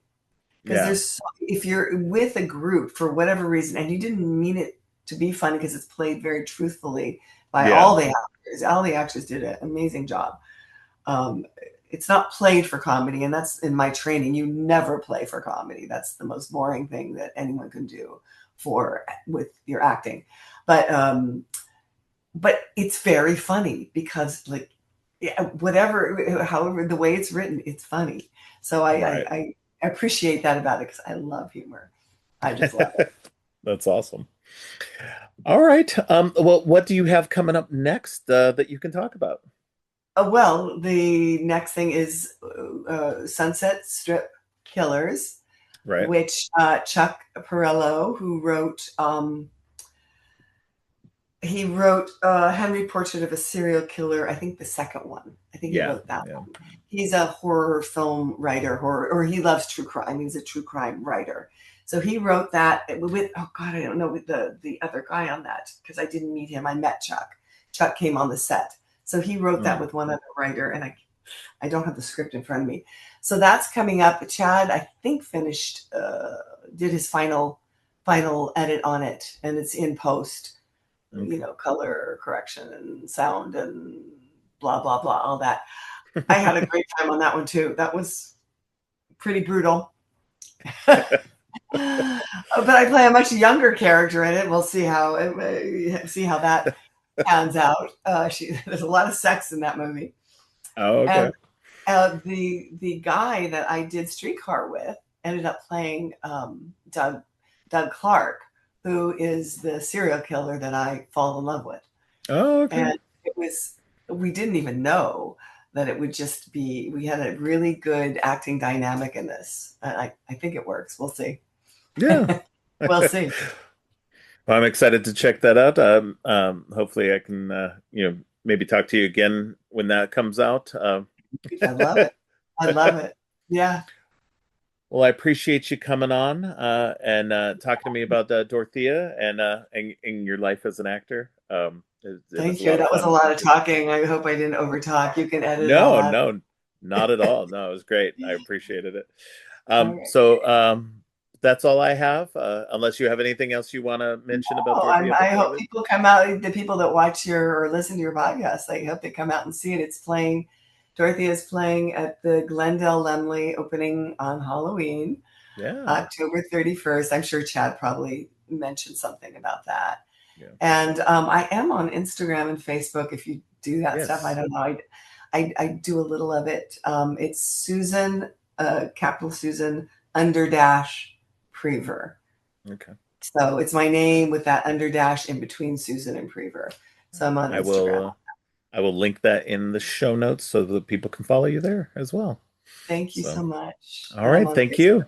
because Yeah. if you're with a group for whatever reason and you didn't mean it to be funny, because it's played very truthfully by Yeah. all the actors did an amazing job. um, it's not played for comedy, and that's in my training. You never play for comedy. That's the most boring thing that anyone can do for with your acting. But um, but it's very funny because, like, yeah, whatever, however, the way it's written, it's funny. So Right. I appreciate that about it, because I love humor. I just love it. That's awesome. All right. Well, what do you have coming up next that you can talk about? Well, the next thing is Sunset Strip Killers, Right. which Chuck Perillo, who wrote, he wrote Henry Portrait of a Serial Killer. I think the second one. I think he Yeah. wrote that Yeah. one. He's a horror film writer, or he loves true crime. He's a true crime writer. So he wrote that with, oh God, I don't know, with the other guy on that, because I didn't meet him. I met Chuck. Chuck came on the set. So he wrote that Mm. with one other writer, and I don't have the script in front of me. So that's coming up. Chad, I think, finished, did his final edit on it, and it's in post, Okay. color correction and sound and blah, blah, blah, all that. I had a great time on that one too. That was pretty brutal. But I play a much younger character in it. We'll see how that pans out. There's a lot of sex in that movie, Oh, and okay. the guy that I did Streetcar with ended up playing Doug Clark, who is the serial killer that I fall in love with. Oh, okay. And we didn't even know that it would just be, we had a really good acting dynamic in this. I think it works. We'll see. Yeah. We'll see. Well, I'm excited to check that out. Hopefully I can, maybe talk to you again when that comes out. I love it. I love it. Yeah. Well, I appreciate you coming on and talking to me about Dorothea and your life as an actor. It was Thank a you. lot of That was a fun. lot of talking. I hope I didn't overtalk. You can edit it all No, out. no, not at all. No, it was great. I appreciated it. All right. That's all I have. Unless you have anything else you want to mention about Oh, Dorothea I before I hope leave. people come out, the people that watch or listen to your podcast, I hope they come out and see it. It's playing, Dorothy is playing at the Glendale Lemley, opening on Halloween, Yeah, October 31st. I'm sure Chad probably mentioned something about that. yeah, And I am on Instagram and Facebook if you do that stuff. I yes. don't know. I do a little of it. It's Susan, capital Susan, under dash Prever. Okay. So it's my name with that under dash in between Susan and Prever. So I'm on I will. Instagram. I will link that in the show notes so that people can follow you there as well. Thank you So, so much. all right. Thank you.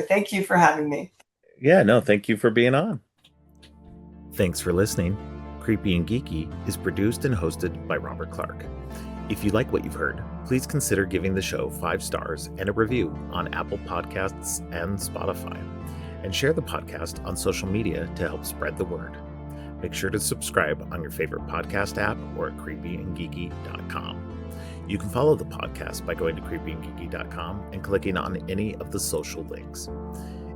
Thank you for having me. Yeah, no, thank you for being on. Thanks for listening. Creepy and Geeky is produced and hosted by Robert Clark. If you like what you've heard, please consider giving the show 5 stars and a review on Apple Podcasts and Spotify. And share the podcast on social media to help spread the word. Make sure to subscribe on your favorite podcast app or at creepyandgeeky.com. You can follow the podcast by going to creepyandgeeky.com and clicking on any of the social links.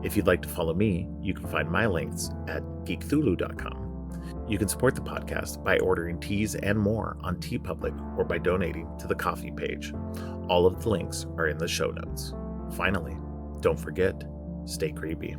If you'd like to follow me, you can find my links at geekthulu.com. You can support the podcast by ordering teas and more on TeePublic or by donating to the coffee page. All of the links are in the show notes. Finally, don't forget, stay creepy.